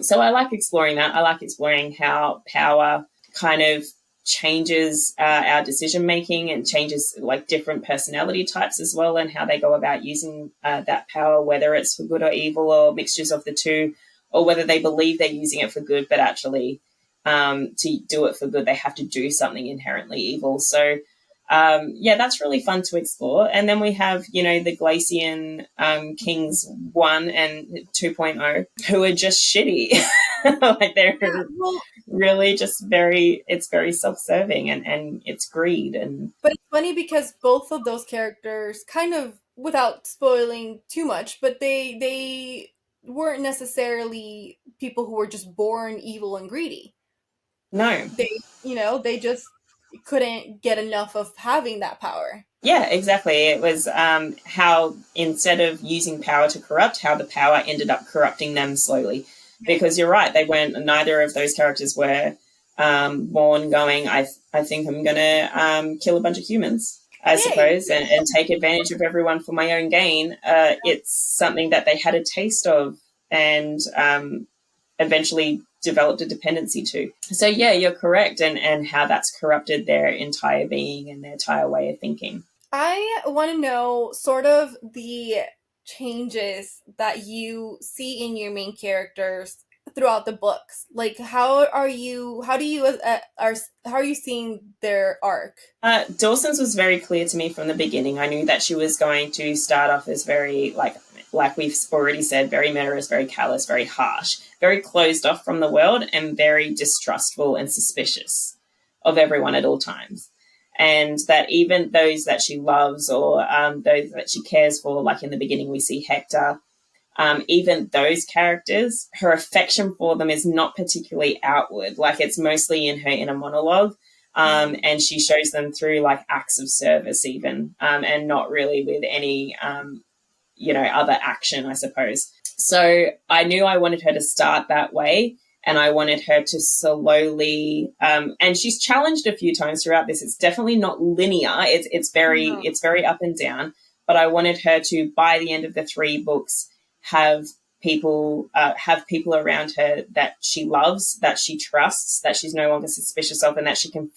So I like exploring that. I like exploring how power kind of changes our decision making and changes like different personality types as well, and how they go about using that power, whether it's for good or evil or mixtures of the two, or whether they believe they're using it for good, but actually to do it for good, they have to do something inherently evil. So yeah, that's really fun to explore. And then we have, the Glacian Kings 1 and 2.0, who are just shitty. Like Yeah. they're Well, really just it's very self-serving, and it's greed. And but it's funny because both of those characters, kind of without spoiling too much, but they weren't necessarily people who were just born evil and greedy. no, They just couldn't get enough of having that power. yeah, exactly. It was how instead of using power to corrupt, how the power ended up corrupting them slowly. Yeah. Because you're right, they weren't. Neither of those characters were born going, I think I'm gonna kill a bunch of humans, I Yay! suppose, and take advantage of everyone for my own gain. It's something that they had a taste of, and eventually developed a dependency to. So yeah, you're correct, and how that's corrupted their entire being and their entire way of thinking. I want to know sort of the changes that you see in your main characters throughout the books. Like, how are you seeing their arc? Dawson's was very clear to me from the beginning. I knew that she was going to start off as very, like we've already said, very murderous, very callous, very harsh, very closed off from the world, and very distrustful and suspicious of everyone at all times. And that even those that she loves, or those that she cares for, like in the beginning we see Hector, even those characters, her affection for them is not particularly outward. Like, it's mostly in her inner monologue. And she shows them through like acts of service even, and not really with any, other action, I suppose. So I knew I wanted her to start that way, and I wanted her to slowly, and she's challenged a few times throughout this. It's definitely not linear. It's very up and down, but I wanted her to, by the end of the 3 books, have people around her that she loves, that she trusts, that she's no longer suspicious of, and that she can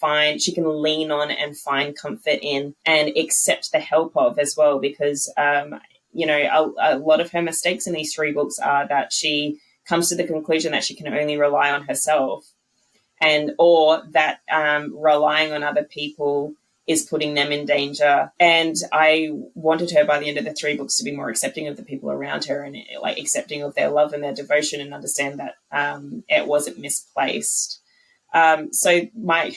lean on and find comfort in and accept the help of as well. Because a lot of her mistakes in these 3 books are that she comes to the conclusion that she can only rely on herself, or that relying on other people is putting them in danger. And I wanted her, by the end of the 3 books, to be more accepting of the people around her, and like accepting of their love and their devotion, and understand that it wasn't misplaced. So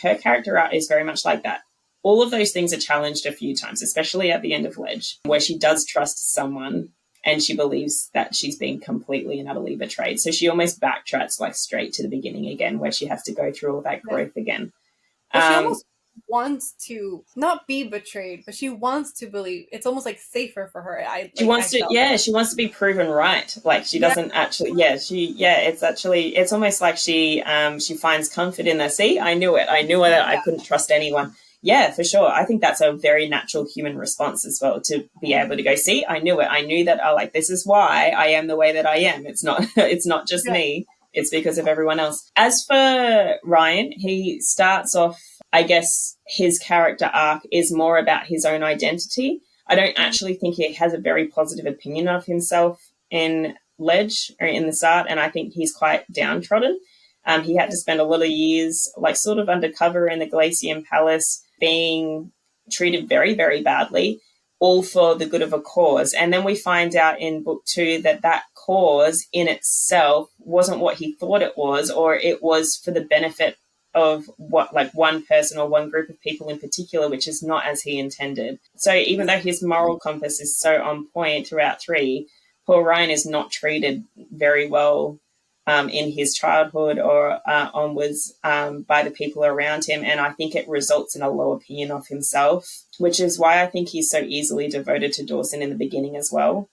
her character art is very much like that. All of those things are challenged a few times, especially at the end of Ledge, where she does trust someone and she believes that she's been completely and utterly betrayed. So she almost backtracks like straight to the beginning again, where she has to go through all that growth again. But she almost wants to not be betrayed, but she wants to believe. It's almost like safer for her. She wants to be proven right. Like, she doesn't actually. It's almost like she finds comfort in that. See, I knew it. I knew that I couldn't trust anyone. Yeah, for sure. I think that's a very natural human response as well, to be able to go, see, I knew it. I knew that, this is why I am the way that I am. It's not just me. It's because of everyone else. As for Ryan, he starts off, I guess his character arc is more about his own identity. I don't actually think he has a very positive opinion of himself in Ledge or in the start, and I think he's quite downtrodden. He had to spend a lot of years sort of undercover in the Glacian Palace, being treated very, very badly, all for the good of a cause. And then we find out in book 2 that cause in itself wasn't what he thought it was, or it was for the benefit of one person or one group of people in particular, which is not as he intended. So even though his moral compass is so on point throughout 3, poor Ryan is not treated very well in his childhood or onwards by the people around him. And I think it results in a low opinion of himself, which is why I think he's so easily devoted to Dawson in the beginning as well.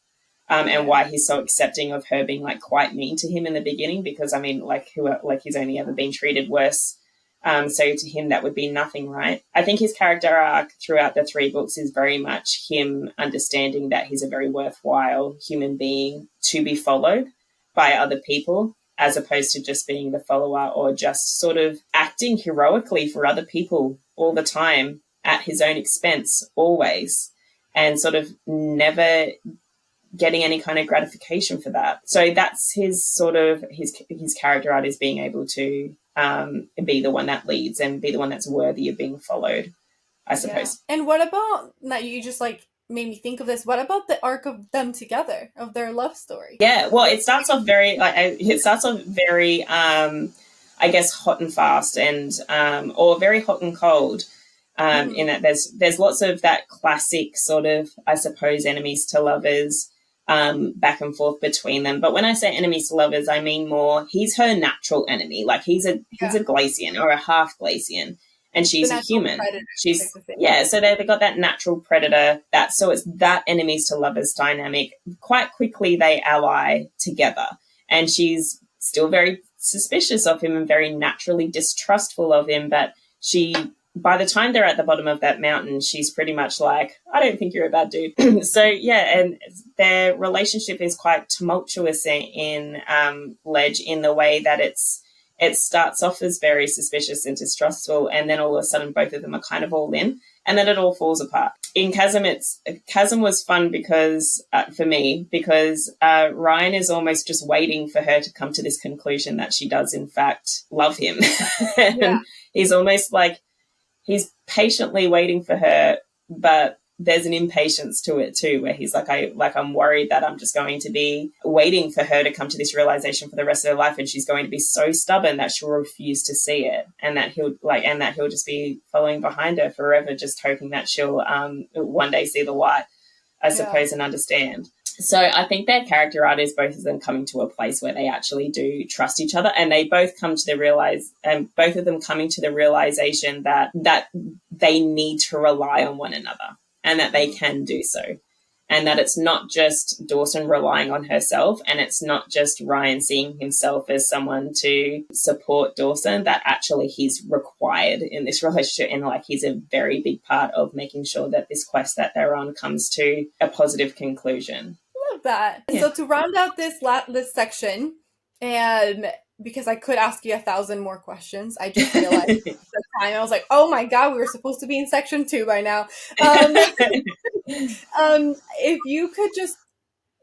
And why he's so accepting of her being quite mean to him in the beginning, because he's only ever been treated worse. So to him, that would be nothing, right? I think his character arc throughout the 3 books is very much him understanding that he's a very worthwhile human being to be followed by other people, as opposed to just being the follower or just sort of acting heroically for other people all the time at his own expense always, and sort of never getting any kind of gratification for that. So that's his sort of his character art, is being able to be the one that leads and be the one that's worthy of being followed, I suppose. Yeah. And what about that? You just made me think of this. What about the arc of them together, of their love story? Yeah, well, it starts off very I guess hot and fast, and or very hot and cold. In that there's lots of that classic sort of, I suppose, enemies to lovers back and forth between them. But when I say enemies to lovers, I mean more he's her natural enemy. Like, he's a Glacian or a half Glacian, and she's a human. She's so they've got that natural predator. So it's that enemies to lovers dynamic. Quite quickly they ally together, and she's still very suspicious of him and very naturally distrustful of him. But by the time they're at the bottom of that mountain, she's pretty much like, I don't think you're a bad dude. So, yeah, and their relationship is quite tumultuous in Ledge, in the way that it's it starts off as very suspicious and distrustful, and then all of a sudden both of them are kind of all in, and then it all falls apart. In Chasm was fun because for me, because Ryan is almost just waiting for her to come to this conclusion that she does in fact love him. And he's almost like he's patiently waiting for her, but there's an impatience to it too, where he's like, I'm worried that I'm just going to be waiting for her to come to this realization for the rest of her life, and she's going to be so stubborn that she'll refuse to see it, and that he'll just be following behind her forever, just hoping that she'll one day see the light, I suppose, and understand. So I think their character art is both of them coming to a place where they actually do trust each other, and they both come to both of them coming to the realization that they need to rely on one another, and that they can do so, and that it's not just Dawson relying on herself, and it's not just Ryan seeing himself as someone to support Dawson, that actually he's required in this relationship, and like he's a very big part of making sure that this quest that they're on comes to a positive conclusion. Love that. Yeah. So to round out this section, and because I could ask you 1,000 more questions, I just realized the time. I was like, oh my god, we were supposed to be in section 2 by now. If you could just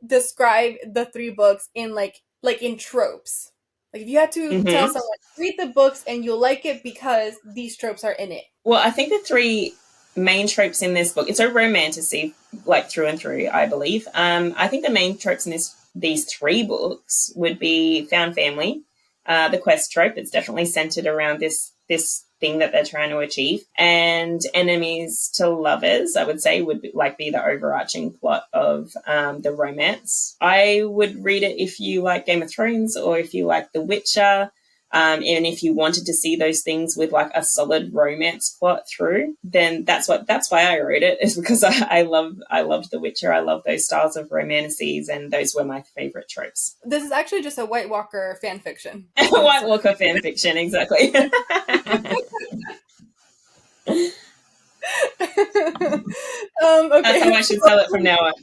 describe the 3 books in like in tropes, like if you had to tell someone, read the books and you'll like it because these tropes are in it. Well, I think the 3 main tropes in this book, it's a romantasy, like through and through, I believe. I think the main tropes in these 3 books would be found family, the quest trope. It's definitely centered around this thing that they're trying to achieve, and enemies to lovers, I would say, would be the overarching plot of the romance. I would read it if you like Game of Thrones, or if you like The Witcher. And if you wanted to see those things with like a solid romance plot through, then that's why I wrote it, is because I loved The Witcher. I love those styles of romances, and those were my favorite tropes. This is actually just a White Walker fan fiction. White Walker fan fiction, exactly. Okay. That's how I should sell it from now on.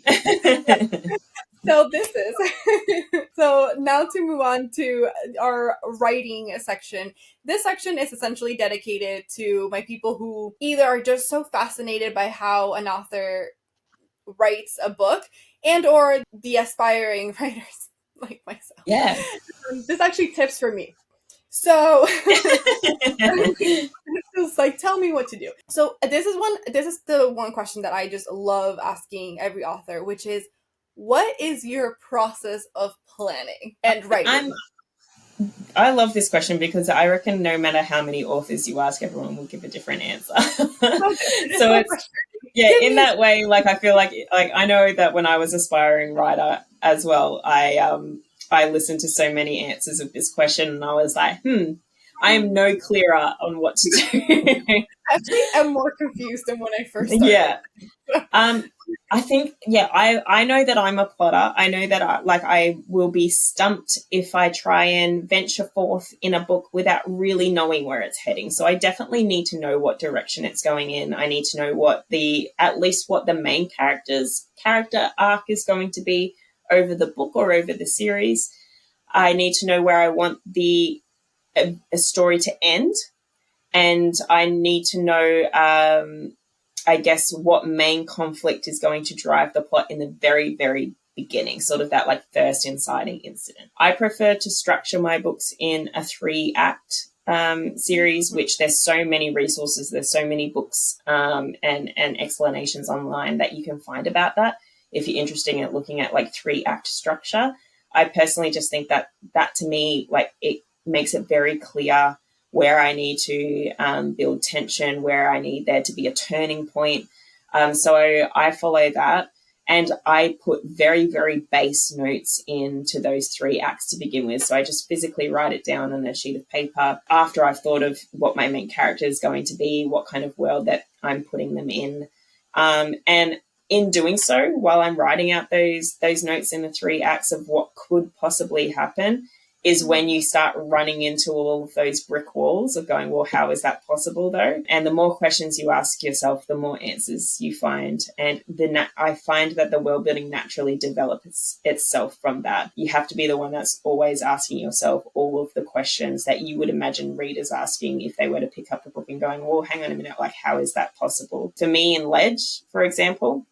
So now to move on to our writing section. This section is essentially dedicated to my people who either are just so fascinated by how an author writes a book, and or the aspiring writers like myself. Yeah. This actually tips for me. So it's like, tell me what to do. So this is the one question that I just love asking every author, which is, what is your process of planning and writing? I love this question because I reckon no matter how many authors you ask, everyone will give a different answer. So it's, in that way, like I feel like I know that when I was aspiring writer as well, I listened to so many answers of this question, and I was like, I am no clearer on what to do. Actually, I'm more confused than when I first started. Yeah. I think, I know that I'm a plotter. I know that I will be stumped if I try and venture forth in a book without really knowing where it's heading. So I definitely need to know what direction it's going in. I need to know at least what the main character arc is going to be over the book or over the series. I need to know where I want a story to end, and I need to know I guess what main conflict is going to drive the plot in the very, very beginning, sort of that like first inciting incident. I prefer to structure my books in a 3-act series, which there's so many resources, there's so many books and explanations online that you can find about that if you're interested in looking at like 3-act structure. I personally just think that to me, like, it makes it very clear where I need to build tension, where I need there to be a turning point. So I follow that, and I put very, very base notes into those 3 acts to begin with. So I just physically write it down on a sheet of paper after I've thought of what my main character is going to be, what kind of world that I'm putting them in. And in doing so, while I'm writing out those notes in the 3 acts of what could possibly happen, is when you start running into all of those brick walls of going, well, how is that possible though? And the more questions you ask yourself, the more answers you find. And I find that the world building naturally develops itself from that. You have to be the one that's always asking yourself all of the questions that you would imagine readers asking if they were to pick up the book and going, well, hang on a minute, like, how is that possible? For me in Ledge, for example,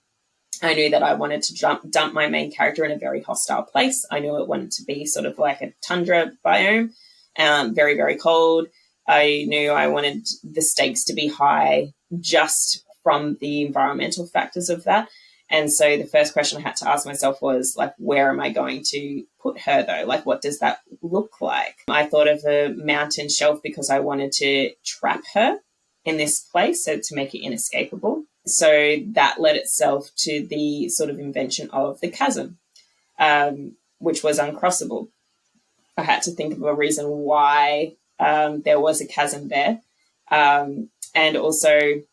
I knew that I wanted to dump my main character in a very hostile place. I knew it wanted to be sort of like a tundra biome, very, very cold. I knew I wanted the stakes to be high just from the environmental factors of that. And so the first question I had to ask myself was, like, where am I going to put her, though? Like, what does that look like? I thought of a mountain shelf because I wanted to trap her in this place, so to make it inescapable. So that led itself to the sort of invention of the chasm, which was uncrossable. I had to think of a reason why there was a chasm there, and also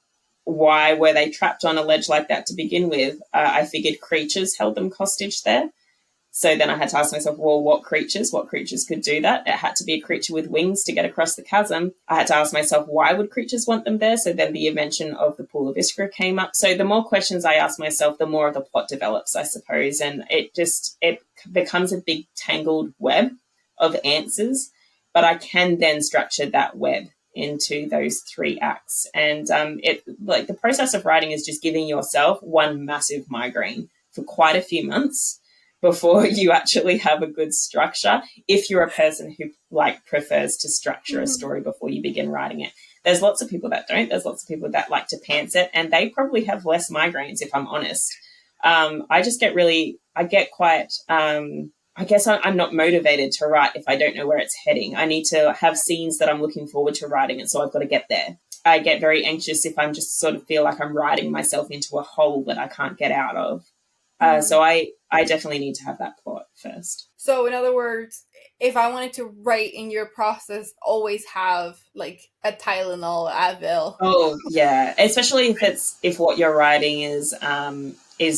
why were they trapped on a ledge like that to begin with. I figured creatures held them hostage there. So then I had to ask myself, well, what creatures could do that? It had to be a creature with wings to get across the chasm. I had to ask myself, why would creatures want them there? So then the invention of the pool of Iskra came up. So the more questions I ask myself, the more of the plot develops, I suppose. And it becomes a big tangled web of answers, but I can then structure that web into those 3 acts. And like the process of writing is just giving yourself one massive migraine for quite a few months before you actually have a good structure, if you're a person who like prefers to structure a story before you begin writing it. There's lots of people that don't. There's lots of people that like to pants it, and they probably have less migraines, if I'm honest. I guess I'm not motivated to write if I don't know where it's heading. I need to have scenes that I'm looking forward to writing, and so I've got to get there. I get very anxious if I'm just sort of feel like I'm writing myself into a hole that I can't get out of. So I definitely need to have that plot first. So in other words, if I wanted to write in your process, always have like a Tylenol, Advil. Oh yeah, especially if what you're writing is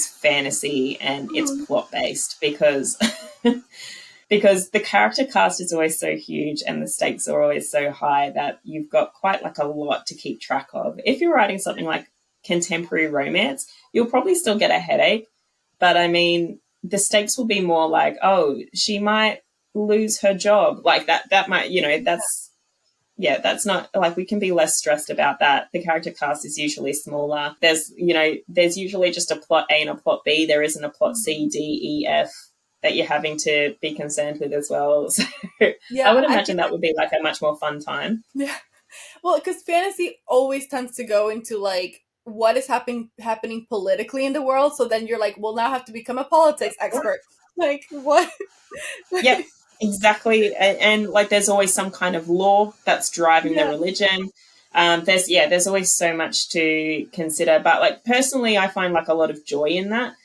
fantasy and it's plot based, because because the character cast is always so huge and the stakes are always so high that you've got quite like a lot to keep track of. If you're writing something like contemporary romance, you'll probably still get a headache. But I mean, the stakes will be more like, oh, she might lose her job. Like that might, that's not like, we can be less stressed about that. The character cast is usually smaller. There's usually just a plot A and a plot B. There isn't a plot C, D, E, F that you're having to be concerned with as well. So yeah, I would imagine that would be like a much more fun time. Yeah. Well, because fantasy always tends to go into like, what is happening politically in the world, so then you're like, well, now I have to become a politics expert. Like, what? Yep, exactly. And like, there's always some kind of law that's driving the religion. There's always so much to consider, but like personally I find like a lot of joy in that.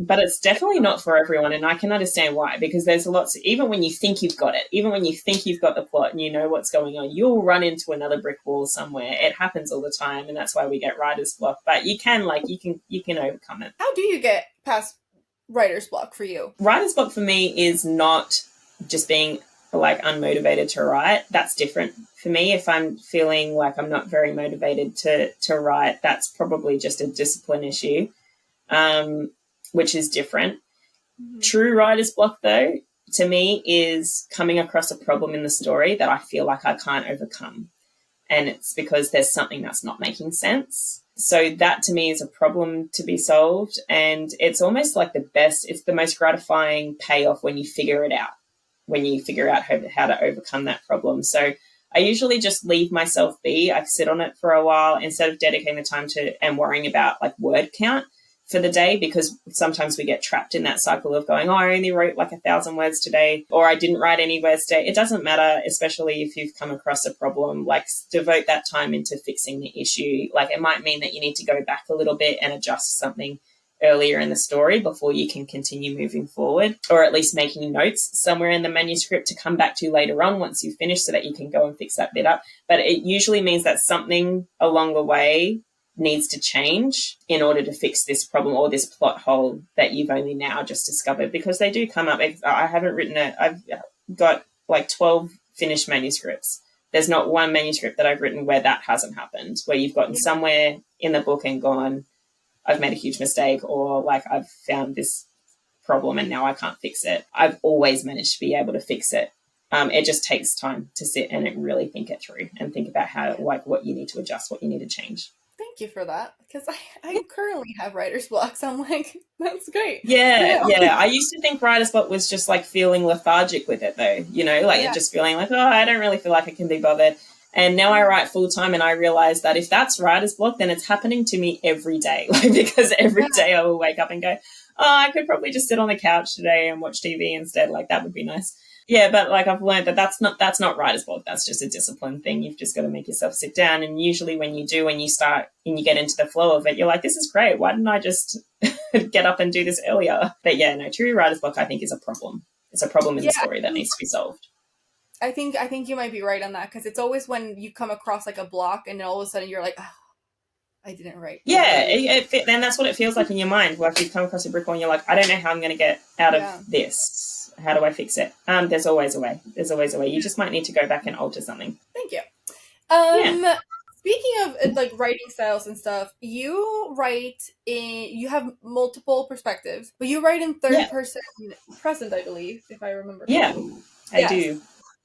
But it's definitely not for everyone, and I can understand why, because there's lots, even when you think you've got it, even when you think you've got the plot and you know what's going on, you'll run into another brick wall somewhere. It happens all the time, and that's why we get writer's block. But you can overcome it. How do you get past writer's block for you? Writer's block for me is not just being like unmotivated to write. That's different for me. If I'm feeling like I'm not very motivated to write, that's probably just a discipline issue. Which is different. True writer's block, though, to me, is coming across a problem in the story that I feel like I can't overcome. And it's because there's something that's not making sense. So that, to me, is a problem to be solved. And it's almost like it's the most gratifying payoff when you figure it out, how to overcome that problem. So I usually just leave myself be. I sit on it for a while instead of dedicating the time to and worrying about like word count for the day, because sometimes we get trapped in that cycle of going, oh, I only wrote like 1,000 words today, or I didn't write any words today. It doesn't matter, especially if you've come across a problem. Like, devote that time into fixing the issue. Like, it might mean that you need to go back a little bit and adjust something earlier in the story before you can continue moving forward, or at least making notes somewhere in the manuscript to come back to later on once you've finished, so that you can go and fix that bit up. But it usually means that something along the way needs to change in order to fix this problem or this plot hole that you've only now just discovered, because they do come up. I haven't written got like 12 finished manuscripts. There's not one manuscript that I've written where that hasn't happened, where you've gotten somewhere in the book and gone, I've made a huge mistake, or like I've found this problem and now I can't fix it. I've always managed to be able to fix it. It just takes time to sit and really think it through and think about how, like, what you need to adjust, what you need to change. Thank you for that, because I currently have writer's blocks. I'm like, that's great. Yeah. I used to think writer's block was just like feeling lethargic with it, though, you know, like just feeling like, oh, I don't really feel like I can be bothered. And now I write full time, and I realize that if that's writer's block, then it's happening to me every day, like, because every day I will wake up and go, oh, I could probably just sit on the couch today and watch TV instead. Like, that would be nice. Yeah, but like I've learned that that's not writer's block. That's just a discipline thing. You've just got to make yourself sit down. And usually when you do, when you start and you get into the flow of it, you're like, this is great. Why didn't I just get up and do this earlier? But yeah, no, true writer's block I think is a problem. It's a problem in the story that needs to be solved. I think you might be right on that, because it's always when you come across like a block and then all of a sudden you're like, oh, I didn't write. Yeah, then that's what it feels like in your mind. Like you come across a brick wall and you're like, I don't know how I'm going to get out of this. How do I fix it? There's always a way. There's always a way. You just might need to go back and alter something. Thank you. Speaking of like writing styles and stuff, you have multiple perspectives, but you write in third person present, I believe, if I remember correctly. I do.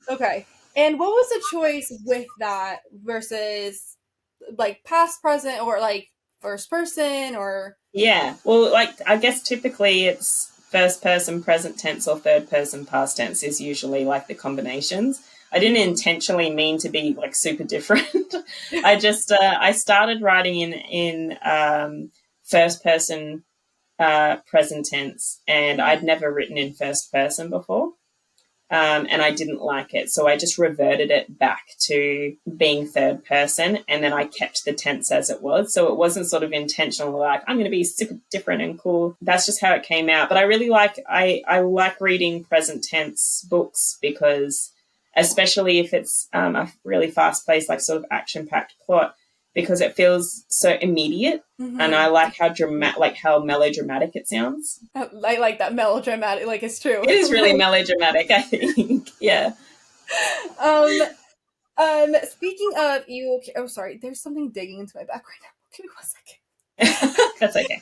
Okay. And what was the choice with that versus like past, present, or like first person, or? Yeah. Well, like, I guess typically it's first person present tense or third person past tense is usually like the combinations. I didn't intentionally mean to be like super different. I just I started writing in first person present tense, and I'd never written in first person before. And I didn't like it. So I just reverted it back to being third person, and then I kept the tense as it was. So it wasn't sort of intentional, like, I'm going to be super different and cool. That's just how it came out. But I really I like reading present tense books, because especially if it's a really fast-paced, like sort of action-packed plot, because it feels so immediate, and I like how melodramatic it sounds. I like that melodramatic, like it's true. It is really melodramatic, I think. Yeah. Speaking of you, oh sorry, there's something digging into my back right now. Give me 1 second. That's okay.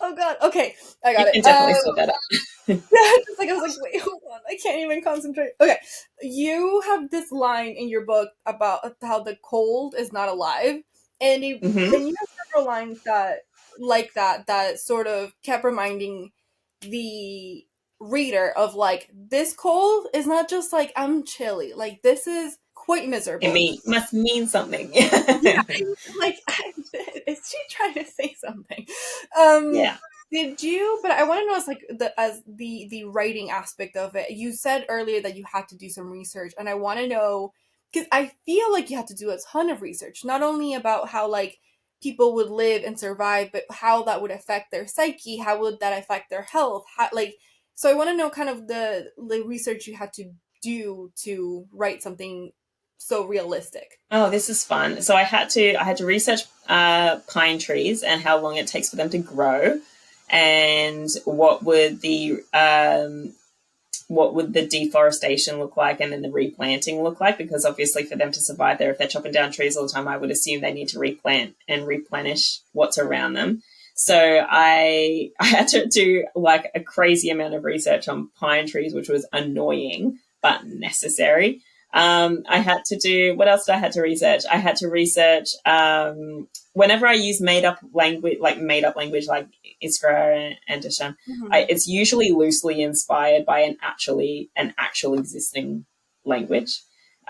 Oh god. Okay, I got it. You can definitely sort that out. Yeah, I was like, wait, hold on, I can't even concentrate. Okay, you have this line in your book about how the cold is not alive, and you have several lines that sort of kept reminding the reader of like, this cold is not just like I'm chilly, like this is quite miserable. It must mean something. Yeah, like, is she trying to say something? Yeah. Did you? But I want to know, as like the writing aspect of it. You said earlier that you had to do some research, and I want to know, because I feel like you had to do a ton of research, not only about how like people would live and survive, but how that would affect their psyche, how would that affect their health, so I want to know kind of the research you had to do to write something so realistic. Oh, this is fun. So I had to research pine trees and how long it takes for them to grow, and what would the deforestation look like, and then the replanting look like, because obviously for them to survive there, if they're chopping down trees all the time, I would assume they need to replant and replenish what's around them. So I had to do like a crazy amount of research on pine trees, which was annoying but necessary. I had to do, what else did I have to research? I had to research whenever I use made up language like Iskra and Dashan, it's usually loosely inspired by an actual existing language.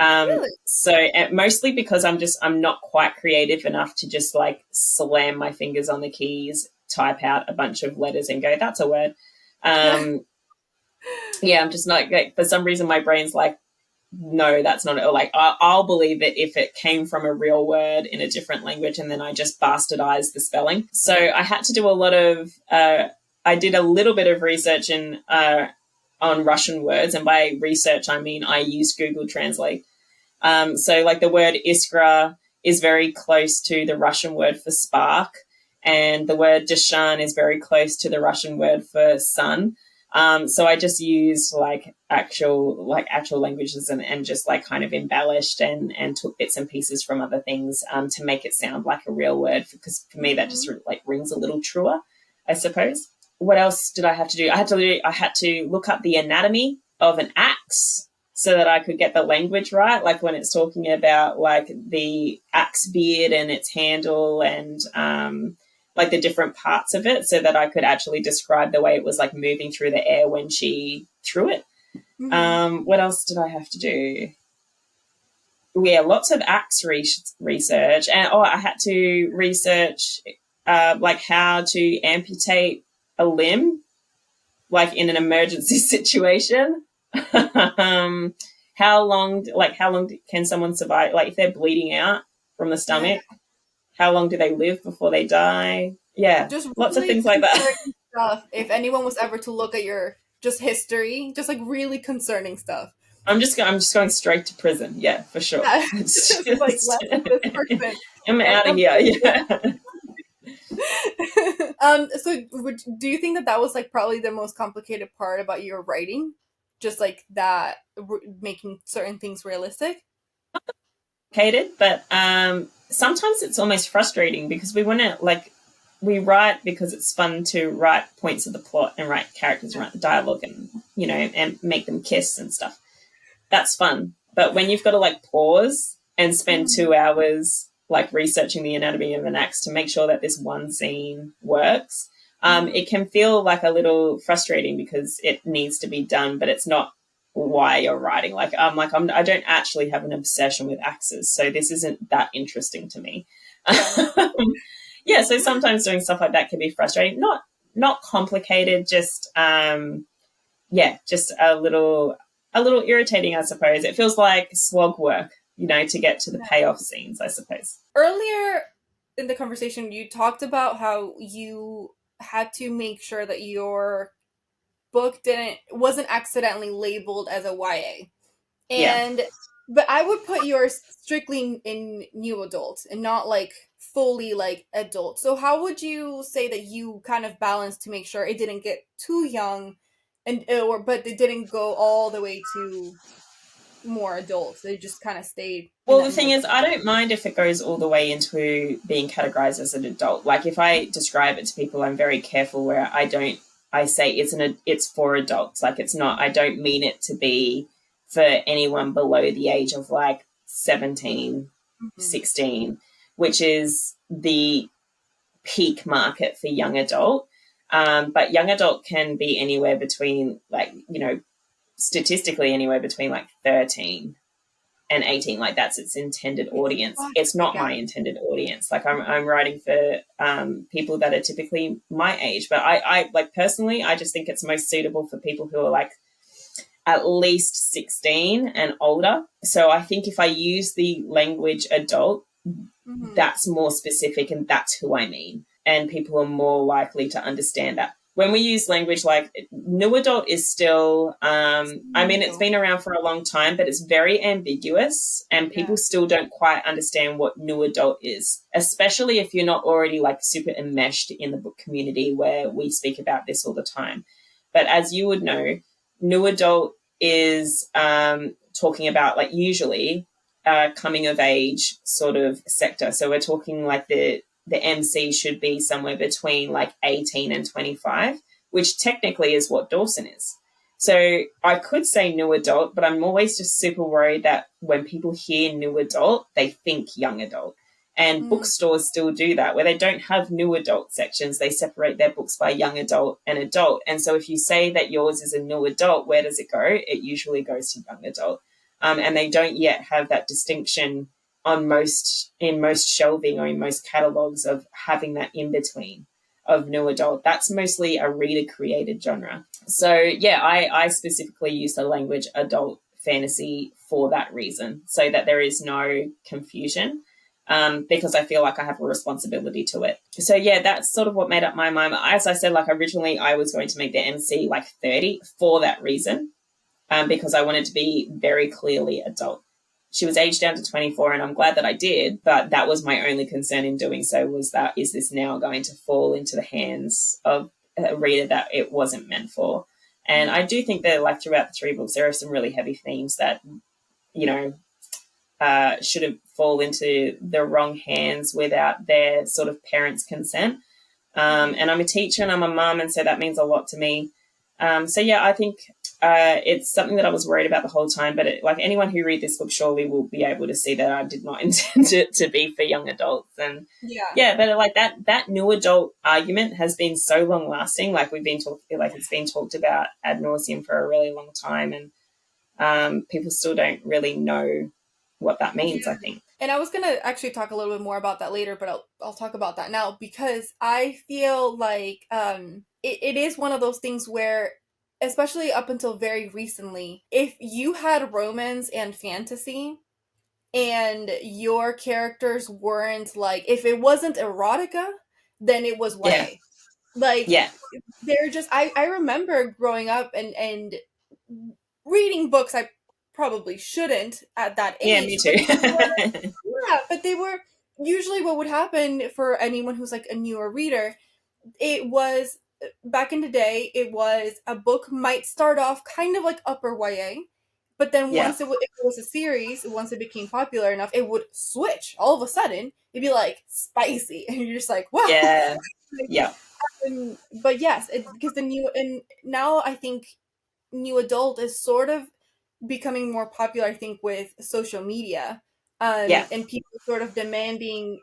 Really? So mostly because I'm not quite creative enough to just like slam my fingers on the keys, type out a bunch of letters and go, that's a word. Yeah, I'm just not, like, for some reason my brain's like, no, that's not it. Like, I'll believe it if it came from a real word in a different language, and then I just bastardized the spelling. So I had to do a lot of, I did a little bit of research on Russian words, and by research I mean I used Google Translate. So like the word iskra is very close to the Russian word for spark, and the word dashan is very close to the Russian word for sun. So I just used like actual languages and just like kind of embellished and took bits and pieces from other things to make it sound like a real word, because for me that just like rings a little truer, I suppose. What else did I have to do? I had to look up the anatomy of an axe so that I could get the language right, like when it's talking about like the axe beard and its handle and like the different parts of it, so that I could actually describe the way it was like moving through the air when she threw it. What else did I have to do? Yeah, lots of axe research. And I had to research like how to amputate a limb, like in an emergency situation. How long can someone survive? Like if they're bleeding out from the stomach, how long do they live before they die? Yeah, Just lots of really things like that. stuff. If anyone was ever to look at your just history, just like really concerning stuff. I'm just going straight to prison. Yeah, for sure. Yeah. Just like less of this person. I'm out of here. Yeah. So do you think that that was like probably the most complicated part about your writing, just like that making certain things realistic? But sometimes it's almost frustrating because we write because it's fun to write points of the plot and write characters and write the dialogue and and make them kiss and stuff. That's fun. But when you've got to like pause and spend 2 hours like researching the anatomy of an axe to make sure that this one scene works, it can feel like a little frustrating because it needs to be done, but it's not why you're writing. I don't actually have an obsession with axes, so this isn't that interesting to me. Yeah, so sometimes doing stuff like that can be frustrating. Not complicated, just just a little irritating, I suppose. It feels like slog work, to get to the payoff scenes, I suppose. Earlier in the conversation, you talked about how you had to make sure that your book wasn't accidentally labeled as a YA. And but I would put yours strictly in new adult and not like fully like adult. So how would you say that you kind of balanced to make sure it didn't get too young but it didn't go all the way to more adult? They just kind of stayed. Well, the thing is, I don't mind if it goes all the way into being categorized as an adult. Like if I describe it to people, I'm very careful where I say it's for adults. Like it's not, I don't mean it to be for anyone below the age of like 17, 16, which is the peak market for young adult. But young adult can be anywhere between statistically anywhere between like 13 and 18. Like that's its intended audience. It's not my intended audience. Like I'm writing for people that are typically my age, but I like personally I just think it's most suitable for people who are like at least 16 and older. So I think if I use the language adult, that's more specific and that's who I mean, and people are more likely to understand that. When we use language like new adult is still, it's been around for a long time, but it's very ambiguous and people still don't quite understand what new adult is, especially if you're not already like super enmeshed in the book community where we speak about this all the time. But as you would know, new adult is talking about like usually coming of age sort of sector. So we're talking like the MC should be somewhere between like 18 and 25, which technically is what Dawson is. So I could say new adult, but I'm always just super worried that when people hear new adult, they think young adult. And bookstores still do that, where they don't have new adult sections. They separate their books by young adult and adult. And so if you say that yours is a new adult, where does it go? It usually goes to young adult. And they don't yet have that distinction in most shelving or in most catalogs of having that in between of new adult. That's mostly a reader created genre. So yeah, I specifically use the language adult fantasy for that reason, so that there is no confusion, because I feel like I have a responsibility to it. So yeah, that's sort of what made up my mind. As I said, like originally I was going to make the MC like 30 for that reason, because I wanted to be very clearly adult. She was aged down to 24, and I'm glad that I did, but that was my only concern in doing so, was that is this now going to fall into the hands of a reader that it wasn't meant for? And I do think that, like, throughout the 3 books, there are some really heavy themes that, you know, shouldn't fall into the wrong hands without their sort of parents' consent. And I'm a teacher and I'm a mum, and so that means a lot to me. So, yeah, I think it's something that I was worried about the whole time, but like anyone who read this book surely will be able to see that I did not intend it to be for young adults. And yeah, but like that new adult argument has been so long lasting. Like it's been talked about ad nauseum for a really long time, and people still don't really know what that means, I think. And I was going to actually talk a little bit more about that later, but I'll talk about that now, because I feel like it is one of those things where, especially up until very recently, if you had romance and fantasy and your characters weren't like, if it wasn't erotica, then it was YA. Yeah. Like, Yeah. they're just, I remember growing up and reading books I probably shouldn't at that age. Yeah, me too. But they were usually what would happen for anyone who's like a newer reader. It was back in the day. It was a book might start off kind of like upper YA, but then Yeah. once it was a series, once it became popular enough, it would switch. All of a sudden, it'd be like spicy, and you're just like, wow. Yeah. Yeah. But yes, because the new and now I think new adult is sort of becoming more popular, I think, with social media, Yeah. and people sort of demanding,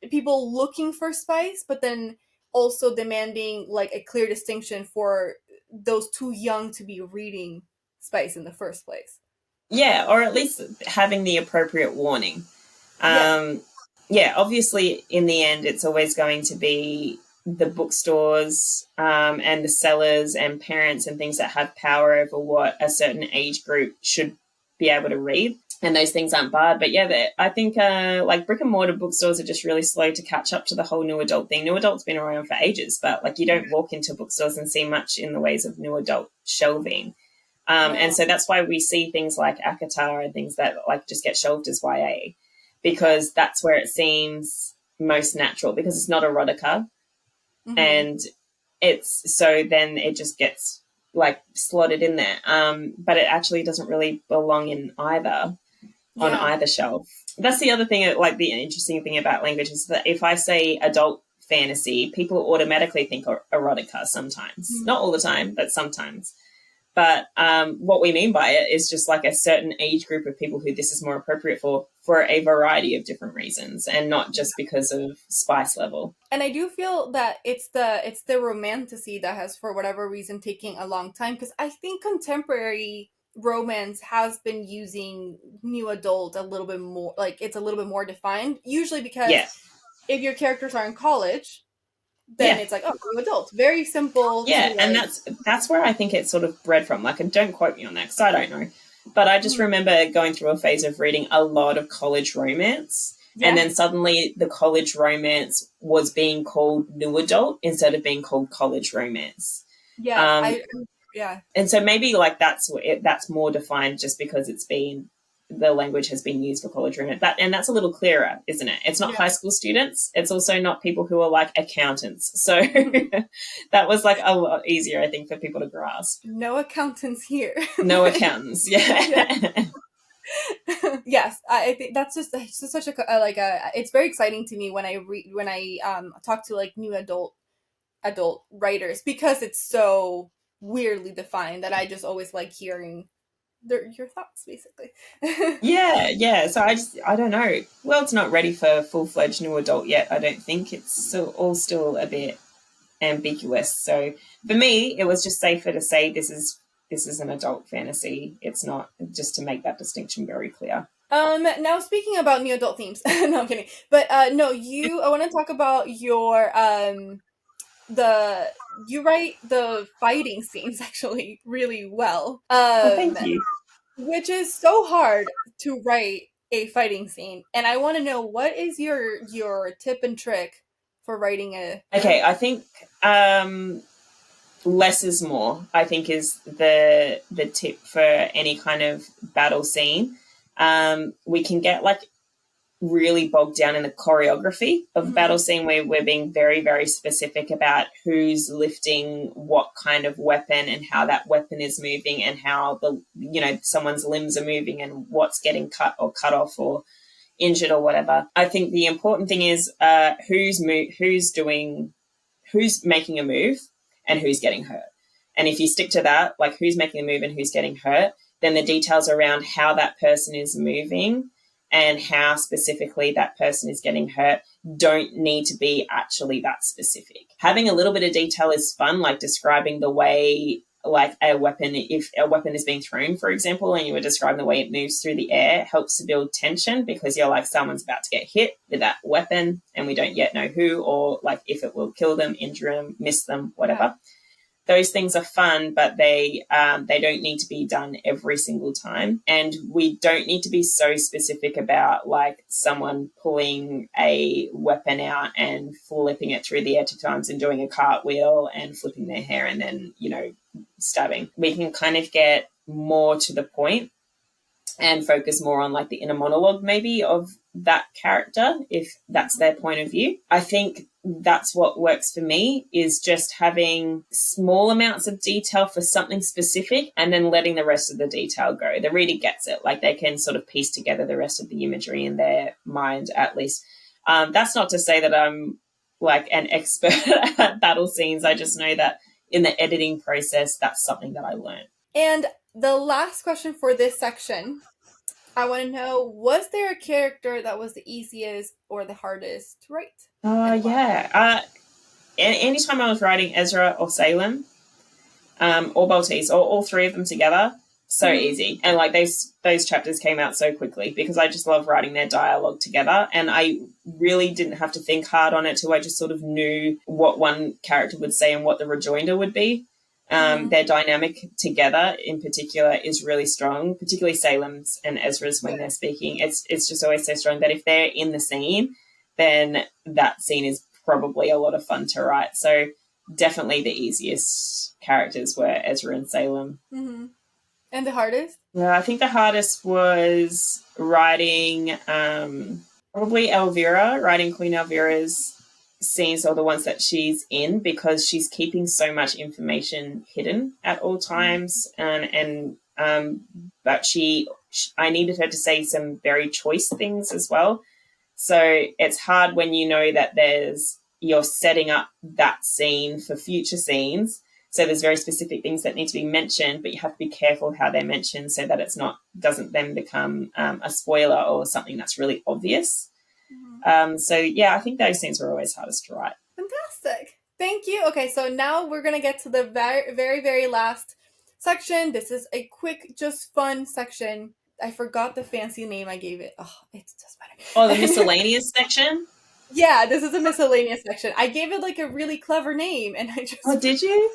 people looking for spice, but then also demanding like a clear distinction for those too young to be reading spice in the first place. Yeah, or at least having the appropriate warning. Yeah, obviously, in the end, it's always going to be the bookstores and the sellers and parents and things that have power over what a certain age group should be able to read. And those things aren't barred. But yeah, I think like brick and mortar bookstores are just really slow to catch up to the whole new adult thing. New adult's been around for ages, but like you don't walk into bookstores and see much in the ways of new adult shelving. And so that's why we see things like Akatar and things that like just get shelved as YA, because that's where it seems most natural, because it's not erotica. Mm-hmm. And it's so then it just gets like slotted in there. But it actually doesn't really belong in either on either shelf. That's the other thing, like the interesting thing about language is that if I say adult fantasy, people automatically think erotica sometimes. Mm-hmm. Not all the time, but sometimes. But what we mean by it is just like a certain age group of people who this is more appropriate for a variety of different reasons, and not just because of spice level. And I do feel that it's the romantasy that has, for whatever reason, taking a long time, because I think contemporary romance has been using new adult a little bit more, like it's a little bit more defined, usually because if your characters are in college, then it's like, oh, new adult, very simple. Yeah, and that's where I think it's sort of bred from. Like, and don't quote me on that because I don't know, but I just remember going through a phase of reading a lot of college romance, and then suddenly the college romance was being called new adult instead of being called college romance. And so maybe like that's more defined just because the language has been used for college romance. And that's a little clearer, isn't it? It's not high school students. It's also not people who are like accountants. So that was like a lot easier, I think, for people to grasp. No accountants here. No accountants. Yeah. Yes, I think that's just such a it's very exciting to me when I talk to like new adult writers, because it's so weirdly defined that I just always like hearing your thoughts, basically. Yeah. So I don't know. Well, it's not ready for full-fledged new adult yet. I don't think it's all still a bit ambiguous. So for me, it was just safer to say this is an adult fantasy. It's not, just to make that distinction very clear. Now speaking about new adult themes, no, I'm kidding. But I want to talk about your you write the fighting scenes actually really well. Thank you. Which is so hard to write a fighting scene, and I want to know, what is your tip and trick for writing a... Okay, I think less is more, I think, is the tip for any kind of battle scene. We can get like really bogged down in the choreography of a battle scene where we're being very, very specific about who's lifting what kind of weapon and how that weapon is moving and how someone's limbs are moving and what's getting cut or cut off or injured or whatever. I think the important thing is who's making a move and who's getting hurt. And if you stick to that, like who's making a move and who's getting hurt, then the details around how that person is moving and how specifically that person is getting hurt don't need to be actually that specific. Having a little bit of detail is fun, like describing the way, like a weapon, if a weapon is being thrown, for example, and you were describing the way it moves through the air, helps to build tension because you're like, someone's about to get hit with that weapon and we don't yet know who, or like if it will kill them, injure them, miss them, whatever. Yeah. Those things are fun, but they don't need to be done every single time. And we don't need to be so specific about like someone pulling a weapon out and flipping it through the air 2 times and doing a cartwheel and flipping their hair and then, stabbing. We can kind of get more to the point and focus more on like the inner monologue maybe of that character, if that's their point of view. I think that's what works for me, is just having small amounts of detail for something specific and then letting the rest of the detail go. The reader gets it. Like they can sort of piece together the rest of the imagery in their mind at least. That's not to say that I'm like an expert at battle scenes. I just know that in the editing process, that's something that I learned. And the last question for this section, I want to know, was there a character that was the easiest or the hardest to write? Yeah. Anytime I was writing Ezra or Salem or Baltese, or all 3 of them together, so easy. And like those chapters came out so quickly because I just love writing their dialogue together. And I really didn't have to think hard on it too. I just sort of knew what one character would say and what the rejoinder would be. Their dynamic together in particular is really strong, particularly Salem's and Ezra's when they're speaking. It's just always so strong that if they're in the scene, then that scene is probably a lot of fun to write. So definitely the easiest characters were Ezra and Salem. Mm-hmm. And the hardest? Yeah, I think the hardest was writing probably Elvira, writing Queen Elvira's scenes, or the ones that she's in, because she's keeping so much information hidden at all times, but I needed her to say some very choice things as well. So it's hard when you know that you're setting up that scene for future scenes. So there's very specific things that need to be mentioned, but you have to be careful how they're mentioned so that doesn't then become a spoiler or something that's really obvious. So yeah, I think those scenes were always hardest to write. Fantastic. Thank you. Okay, so now we're going to get to the very, very, very last section. This is a quick, just fun section. I forgot the fancy name I gave it. Oh, it doesn't matter. Oh, the miscellaneous section? Yeah, this is a miscellaneous section. I gave it like a really clever name, and I just... Oh, did you?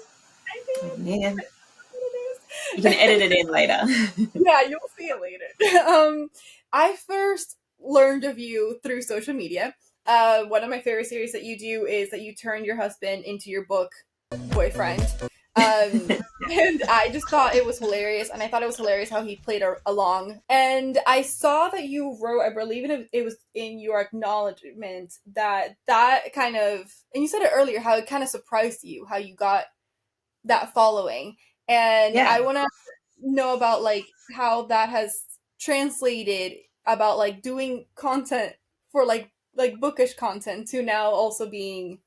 I did. Oh, man. You can edit it in later. Yeah, you'll see it later. I first learned of you through social media. One of my favorite series that you do is that you turn your husband into your book boyfriend. And I just thought it was hilarious, and I thought it was hilarious how he played along. And I saw that you wrote, I believe it was in your acknowledgement, that kind of, and you said it earlier, how it kind of surprised you, how you got that following. And yeah. I want to know about like how that has translated, about like doing content for like bookish content to now also being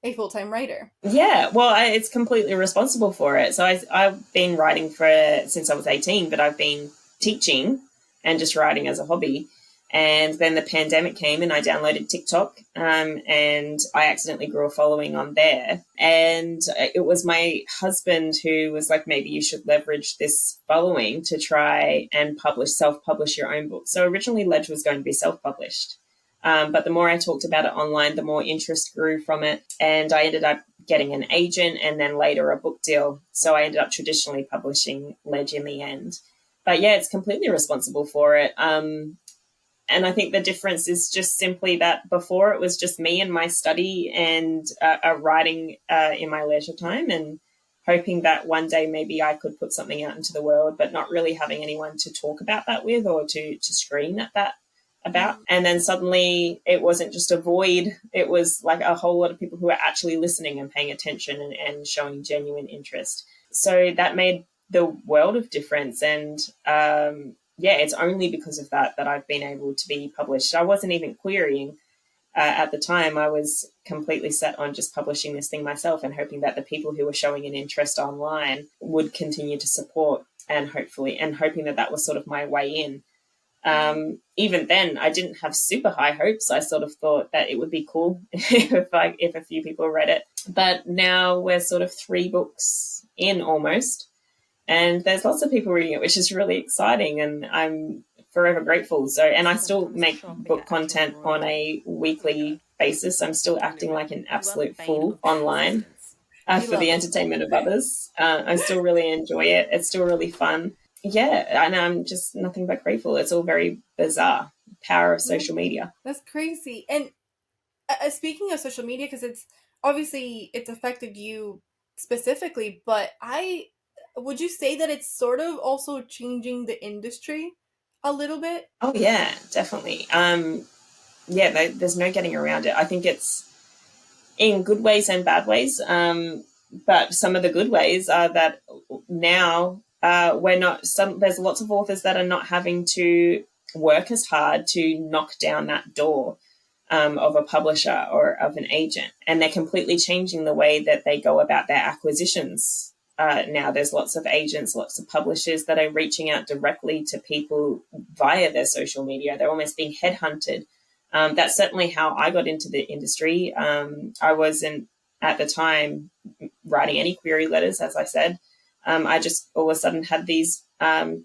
a full-time writer. Yeah, well, it's completely responsible for it. So I've been writing since I was 18, but I've been teaching and just writing as a hobby. And then the pandemic came and I downloaded TikTok, and I accidentally grew a following on there. And it was my husband who was like, maybe you should leverage this following to try and self-publish your own book. So originally Ledge was going to be self-published. But the more I talked about it online, the more interest grew from it. And I ended up getting an agent and then later a book deal. So I ended up traditionally publishing Ledge in the end. But yeah, it's completely responsible for it. And I think the difference is just simply that before it was just me and my study and writing in my leisure time, and hoping that one day maybe I could put something out into the world, but not really having anyone to talk about that with or to screen at that about. And then suddenly it wasn't just a void, it was like a whole lot of people who were actually listening and paying attention and showing genuine interest. So that made the world of difference. And it's only because of that I've been able to be published. I wasn't even querying at the time. I was completely set on just publishing this thing myself and hoping that the people who were showing an interest online would continue to support, and hoping that was sort of my way in. Even then, I didn't have super high hopes. I sort of thought that it would be cool if a few people read it. But now we're sort of 3 books in almost, and there's lots of people reading it, which is really exciting, and I'm forever grateful. So, and I still make book content on a weekly basis. I'm still acting like an absolute fool online for the entertainment of others. I still really enjoy it. It's still really fun. Yeah, and I'm just nothing but grateful. It's all very bizarre. Power of social media. That's crazy. And speaking of social media, because it's affected you specifically, but would you say that it's sort of also changing the industry a little bit? Oh yeah, definitely. There's no getting around it. I think it's in good ways and bad ways. But some of the good ways are that now there's lots of authors that are not having to work as hard to knock down that door of a publisher or of an agent, and they're completely changing the way that they go about their acquisitions. Now there's lots of agents, lots of publishers that are reaching out directly to people via their social media. They're almost being headhunted. That's certainly how I got into the industry. I wasn't at the time writing any query letters, as I said. I just all of a sudden had these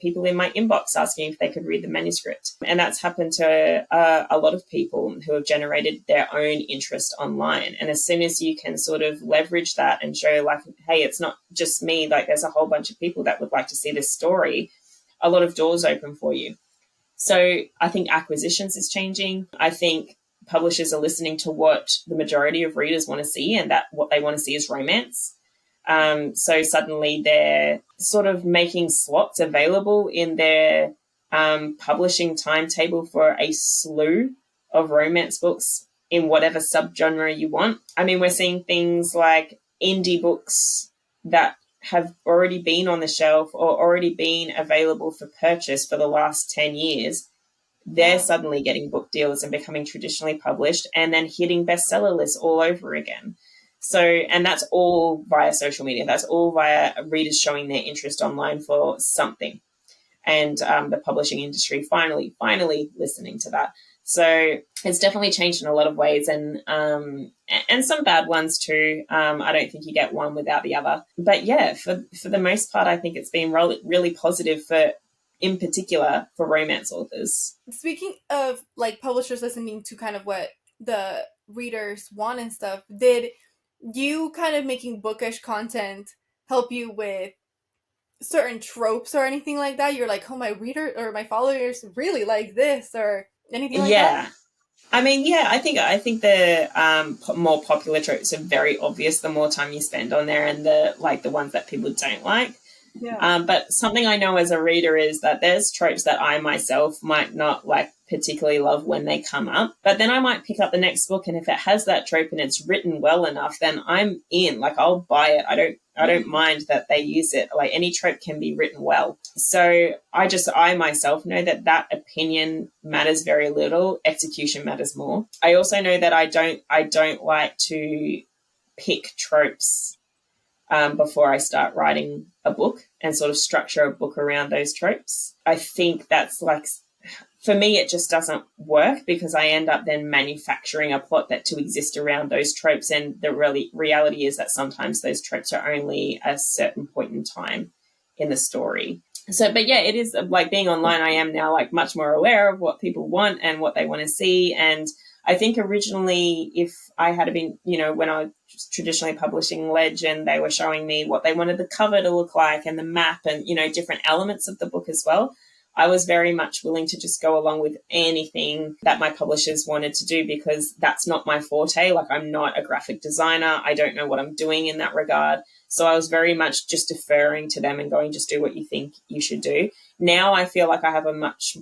people in my inbox asking if they could read the manuscript. And that's happened to a lot of people who have generated their own interest online. And as soon as you can sort of leverage that and show like, hey, it's not just me, like there's a whole bunch of people that would like to see this story, a lot of doors open for you. So I think acquisitions is changing. I think publishers are listening to what the majority of readers want to see, and that what they want to see is romance. So suddenly they're sort of making slots available in their publishing timetable for a slew of romance books in whatever subgenre you want. I mean, we're seeing things like indie books that have already been on the shelf or already been available for purchase for the last 10 years. They're suddenly getting book deals and becoming traditionally published and then hitting bestseller lists all over again. So, and that's all via social media. That's all via readers showing their interest online for something. And the publishing industry finally listening to that. So it's definitely changed in a lot of ways, and some bad ones too. I don't think you get one without the other. But yeah, for the most part, I think it's been really positive in particular for romance authors. Speaking of like publishers listening to kind of what the readers want and stuff, did you kind of making bookish content help you with certain tropes or anything like that? You're like, oh, my reader or my followers really like this or anything like that? I mean, I think the more popular tropes are very obvious the more time you spend on there, and the ones that people don't like. Yeah. But something I know as a reader is that there's tropes that I myself might not particularly love when they come up, but then I might pick up the next book, and if it has that trope and it's written well enough, then I'm in. I'll buy it. I don't mind that they use it. Any trope can be written well. So I myself know that opinion matters very little. Execution matters more. I also know that I don't like to pick tropes before I start writing a book and sort of structure a book around those tropes. I think that's for me, it just doesn't work because I end up then manufacturing a plot to exist around those tropes. And the reality is that sometimes those tropes are only a certain point in time in the story. So, but yeah, it is being online. I am now much more aware of what people want and what they want to see. And I think originally, if I had been, when I was traditionally publishing Ledge and they were showing me what they wanted the cover to look like and the map and, different elements of the book as well, I was very much willing to just go along with anything that my publishers wanted to do because that's not my forte. I'm not a graphic designer. I don't know what I'm doing in that regard. So I was very much just deferring to them and going, just do what you think you should do. Now I feel like I have a much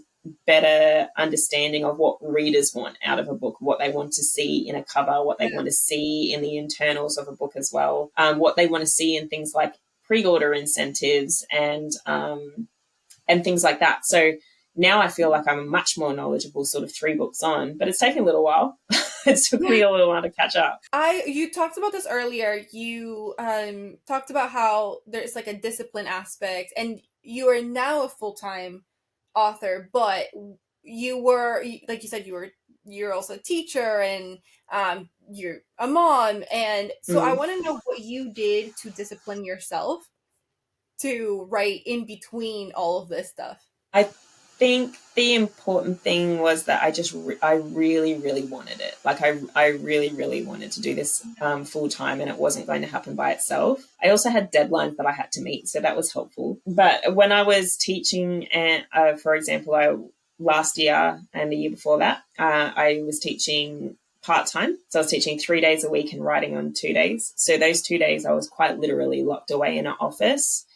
better understanding of what readers want out of a book, what they want to see in a cover, what they want to see in the internals of a book as well, what they want to see in things like pre-order incentives and things like that. So now I feel like I'm much more knowledgeable sort of 3 books on, but it's taken a little while. It took me a little while to catch up. You talked about this earlier. You talked about how there's like a discipline aspect, and you are now a full-time author, but like you said, you're also a teacher, and you're a mom, and so I want to know what you did to discipline yourself to write in between all of this stuff. I think the important thing was that I really, really wanted it. Like I really, really wanted to do this full time, and it wasn't going to happen by itself. I also had deadlines that I had to meet, so that was helpful. But when I was teaching, for example, last year and the year before that, I was teaching part-time. So I was teaching 3 days a week and writing on 2 days. So those 2 days I was quite literally locked away in an office,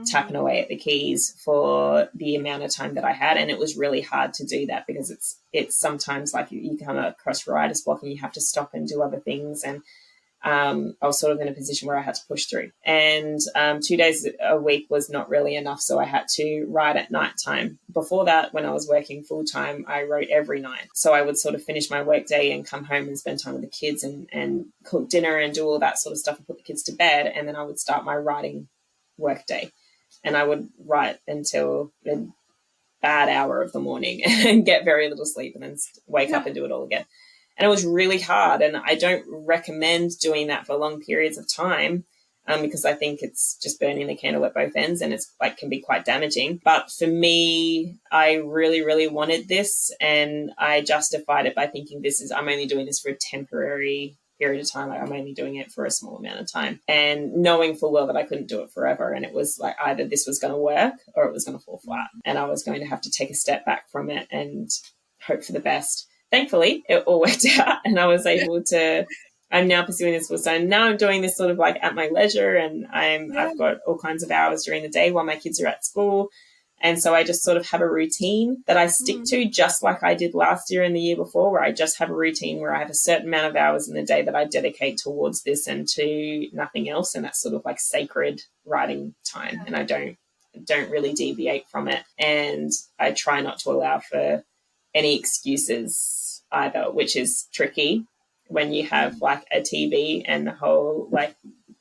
tapping away at the keys for the amount of time that I had. And it was really hard to do that because it's sometimes like you come across writer's block and you have to stop and do other things. And I was sort of in a position where I had to push through. And 2 days a week was not really enough, so I had to write at night time. Before that, when I was working full time, I wrote every night. So I would sort of finish my work day and come home and spend time with the kids and cook dinner and do all that sort of stuff and put the kids to bed. And then I would start my writing work day. And I would write until the bad hour of the morning and get very little sleep and then wake up and do it all again. And it was really hard. And I don't recommend doing that for long periods of time because I think it's just burning the candle at both ends and it's like can be quite damaging. But for me, I really, really wanted this, and I justified it by thinking I'm only doing this for a temporary period of time. Like I'm only doing it for a small amount of time, and knowing full well that I couldn't do it forever. And it was like either this was going to work or it was going to fall flat, and I was going to have to take a step back from it and hope for the best. Thankfully, it all worked out, and I was able to. I'm now pursuing this full time. Now I'm doing this sort of like at my leisure, and I've got all kinds of hours during the day while my kids are at school. And so I just sort of have a routine that I stick to, just like I did last year and the year before, where I just have a routine where I have a certain amount of hours in the day that I dedicate towards this and to nothing else. And that's sort of like sacred writing time. And I don't really deviate from it. And I try not to allow for any excuses either, which is tricky when you have like a TV and the whole like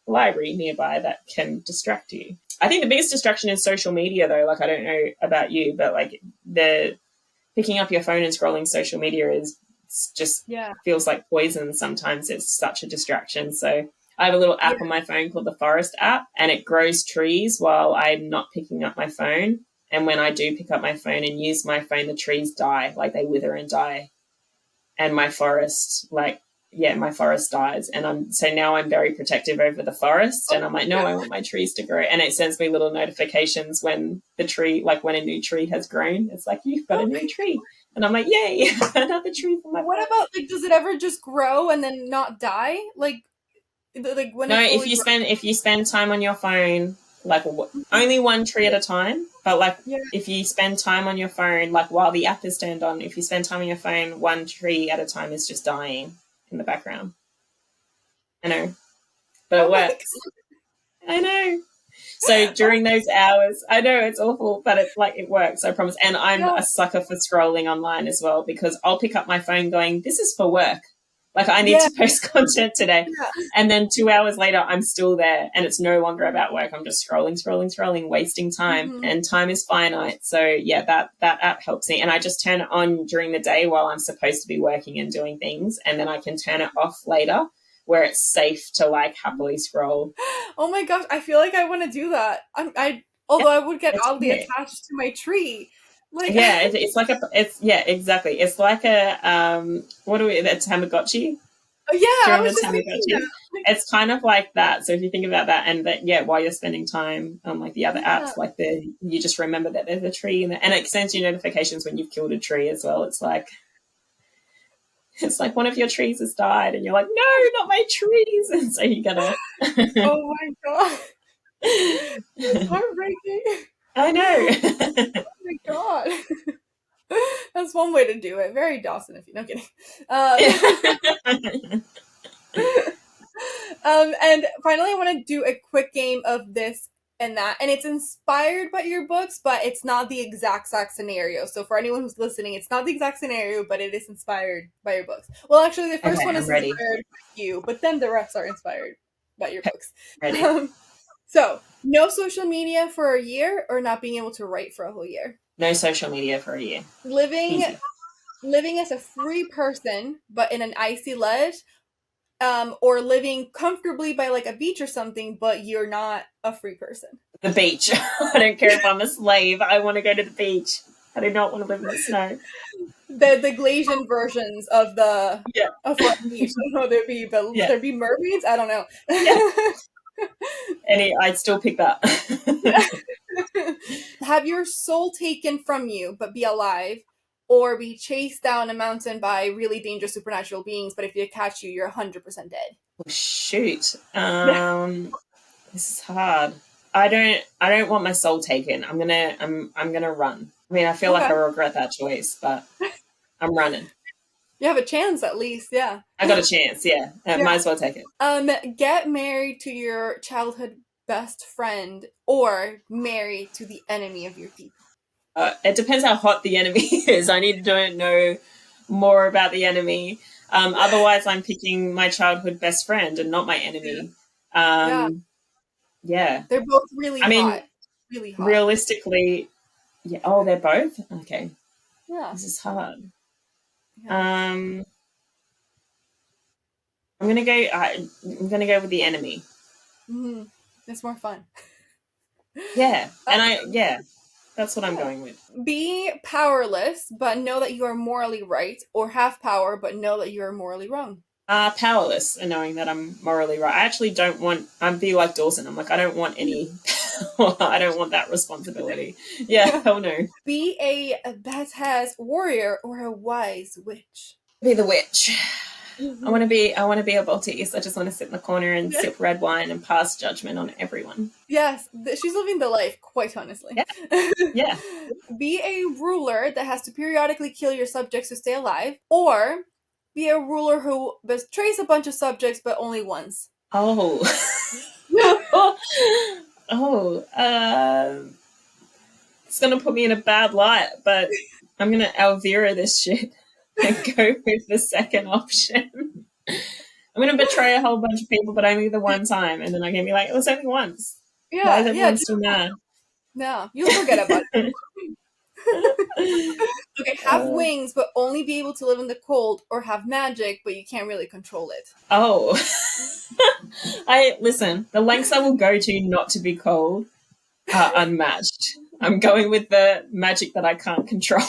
library nearby that can distract you. I think the biggest distraction is social media, though. Like, I don't know about you, but like the picking up your phone and scrolling social media feels like poison. Sometimes it's such a distraction. So I have a little app on my phone called the Forest app, and it grows trees while I'm not picking up my phone. And when I do pick up my phone and use my phone, the trees die, like they wither and die. And my forest, my forest dies. And so now I'm very protective over the forest, and I'm like, no, I want my trees to grow. And it sends me little notifications when when a new tree has grown. It's like, you've got a new tree. And I'm like, yay, another tree for my What forest. about, like, does it ever just grow and then not die? Like when No, it if you spend time on your phone, like only one tree at a time, but if you spend time on your phone, like while the app is turned on, if you spend time on your phone, one tree at a time is just dying in the background. I know, but it works. I know. So during those hours, I know it's awful, but it's like it works, I promise. And I'm a sucker for scrolling online as well, because I'll pick up my phone going, this is for work. Like I need to post content today. Yeah. And then 2 hours later, I'm still there and it's no longer about work. I'm just scrolling, wasting time, and time is finite. So yeah, that app helps me. And I just turn it on during the day while I'm supposed to be working and doing things. And then I can turn it off later where it's safe to like happily scroll. Oh my gosh, I feel like I want to do that. Although I would get oddly attached to my tree. Like it's like exactly. It's like a a Tamagotchi. Oh yeah, I was just thinking that. It's kind of like that. So if you think about that, and that while you're spending time on like the other apps, like you just remember that there's a tree in there, and it sends you notifications when you've killed a tree as well. It's like one of your trees has died, and you're like, no, not my trees, and so you gotta. Oh my god, it's heartbreaking. I know. Oh my god. That's one way to do it. Very Dawson, if you know, kidding. And finally, I want to do a quick game of this and that, and it's inspired by your books, but it's not the exact scenario. So for anyone who's listening, it's not the exact scenario, but it is inspired by your books. Well, actually, the first one is ready. inspired by you, but then the rest are inspired by your books. Ready. So, no social media for a year, or not being able to write for a whole year? No social media for a year. Living as a free person, but in an icy ledge, or living comfortably by like a beach or something, but you're not a free person. The beach. I don't care if I'm a slave. I want to go to the beach. I do not want to live in the snow. The Glacian versions of the of what beach. I don't know, there'd be mermaids. I don't know. I'd still pick that. Have your soul taken from you, but be alive, or be chased down a mountain by really dangerous supernatural beings, but if they catch you, you're 100% dead. Oh, shoot. This is hard. I don't want my soul taken. I'm gonna run. I mean, I feel like I regret that choice, but I'm running. You have a chance, at least. Yeah, I got a chance. Yeah, might as well take it. Get married to your childhood best friend, or marry to the enemy of your people. It depends how hot the enemy is. I need to know more about the enemy. Otherwise, I'm picking my childhood best friend and not my enemy. Yeah. They're both really hot. Really hot. Realistically, yeah. Oh, they're both? Okay. Yeah. This is hard. Yeah. I'm gonna go with the enemy. Mm-hmm. It's more fun. Yeah. That's what I'm going with. Be powerless, but know that you are morally right, or have power, but know that you are morally wrong. Powerless and knowing that I'm morally right. I actually don't want, I'm be like Dawson. I'm like, I don't want any, I don't want that responsibility. Yeah, hell no. Be a badass warrior or a wise witch. Be the witch. Mm-hmm. I want to be a Baltese. I just want to sit in the corner and sip red wine and pass judgment on everyone. Yes, she's living the life, quite honestly. Yeah. Be a ruler that has to periodically kill your subjects to stay alive, or be a ruler who betrays a bunch of subjects, but only once. Oh. It's going to put me in a bad light, but I'm going to Elvira this shit and go with the second option. I'm going to betray a whole bunch of people, but only the one time, and then I'm going to be like, it was only once. Yeah, why is everyone still mad? No, you'll forget about it. Okay, have wings, but only be able to live in the cold, or have magic, but you can't really control it. Oh. Listen, the lengths I will go to not to be cold are unmatched. I'm going with the magic that I can't control.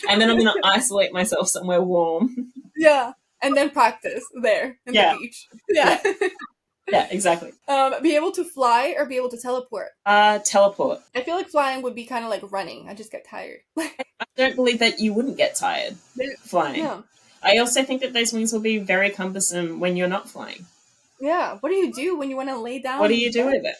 And then I'm going to isolate myself somewhere warm. Yeah, and then practice there in the beach. Yeah. Yeah, exactly. Be able to fly or be able to teleport? Teleport. I feel like flying would be kind of like running. I just get tired. I don't believe that you wouldn't get tired flying. Yeah. I also think that those wings will be very cumbersome when you're not flying. Yeah. What do you do when you want to lay down? What do you do with it?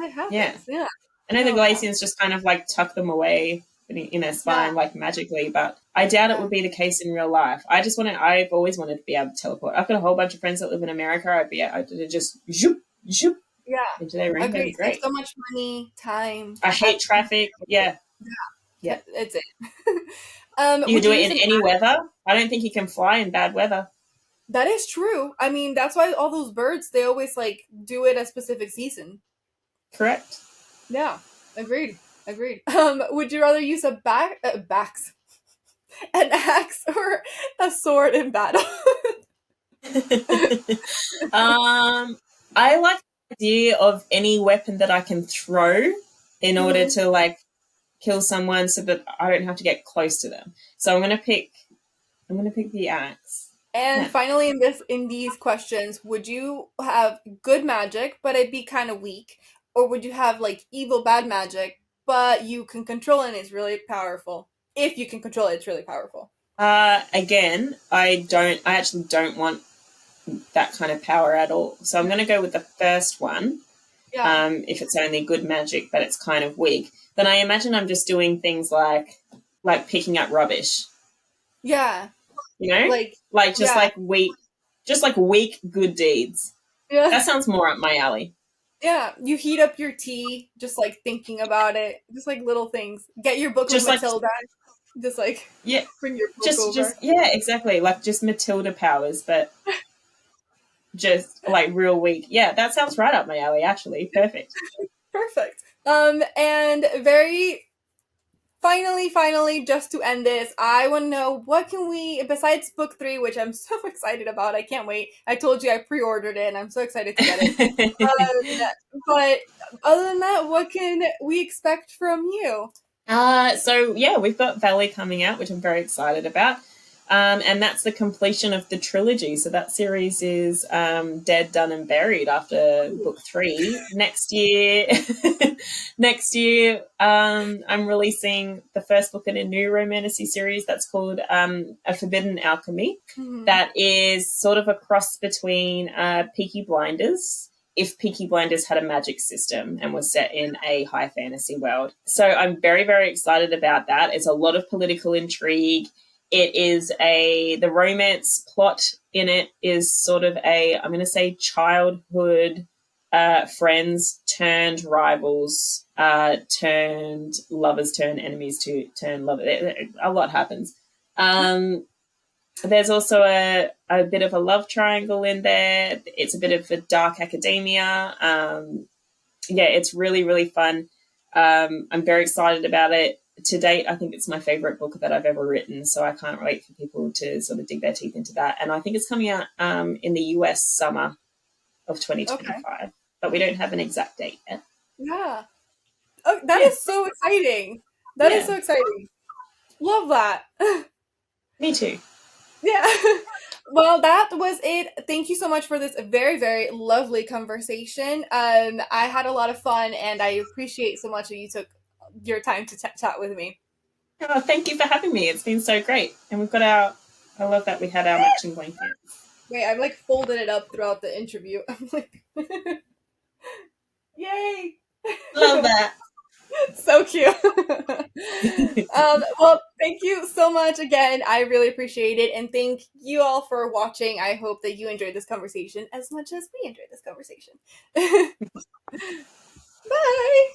I have this. Yeah. I know the Glacians just kind of like tuck them away in their spine like magically, but I doubt it would be the case in real life. I've always wanted to be able to teleport. I've got a whole bunch of friends that live in America. I'd be able to just zoop into their room. That'd be great. So much money, time. I hate traffic. Yeah. It's it. You can do it in any weather. I don't think you can fly in bad weather. That is true. I mean, that's why all those birds, they always like do it a specific season. Correct. Yeah. Agreed. Would you rather use an axe or a sword in battle? I like the idea of any weapon that I can throw in order to like kill someone so that I don't have to get close to them. So I'm gonna pick the axe. And finally, in these questions, would you have good magic, but it'd be kind of weak, or would you have like evil bad magic, but you can control it and it's really powerful? If you can control it, it's really powerful. Again, I actually don't want that kind of power at all. So I'm going to go with the first one. Yeah. If it's only good magic, but it's kind of weak, then I imagine I'm just doing things like picking up rubbish. Yeah. You know, Like, like yeah. just like weak good deeds. Yeah. That sounds more up my alley. Yeah. You heat up your tea, just like thinking about it. Just like little things. Get your book of Just like Matilda. Just like yeah, bring your book just over. yeah, exactly. Like just Matilda powers, but just like real weak. Yeah, that sounds right up my alley. Actually, perfect. Perfect. And very finally, just to end this, I want to know what can we, besides book 3, which I'm so excited about. I can't wait. I told you I pre-ordered it, and I'm so excited to get it. But other than that, what can we expect from you? So yeah, we've got Valley coming out, which I'm very excited about. And that's the completion of the trilogy. So that series is dead, done, and buried after book 3. Next year, I'm releasing the first book in a new Romantasy series that's called A Forbidden Alchemy. Mhm. That is sort of a cross between Peaky Blinders, if Peaky Blinders had a magic system and was set in a high fantasy world. So I'm very, very excited about that. It's a lot of political intrigue. It is the romance plot in it is sort of I'm going to say childhood friends turned rivals, turned lovers, turned enemies, to turn lovers. A lot happens. There's also a bit of a love triangle in there. It's a bit of a dark academia. Yeah, it's really, really fun. I'm very excited about it. To date, I think it's my favorite book that I've ever written, so I can't wait for people to sort of dig their teeth into that. And I think it's coming out in the US summer of Okay. 2025, but we don't have an exact date yet. Yeah. Oh, that Yeah, is so exciting. That is yeah, so exciting. Love that. me too. Yeah. Well, that was it. Thank you so much for this very, very lovely conversation. I had a lot of fun, and I appreciate so much that you took your time to chat with me. Oh, thank you for having me. It's been so great. And we've got I love that we had our matching blankets. Wait, I've like folded it up throughout the interview. I'm like, yay! Love that. So cute. Well, thank you so much again. I really appreciate it. And thank you all for watching. I hope that you enjoyed this conversation as much as we enjoyed this conversation. Bye.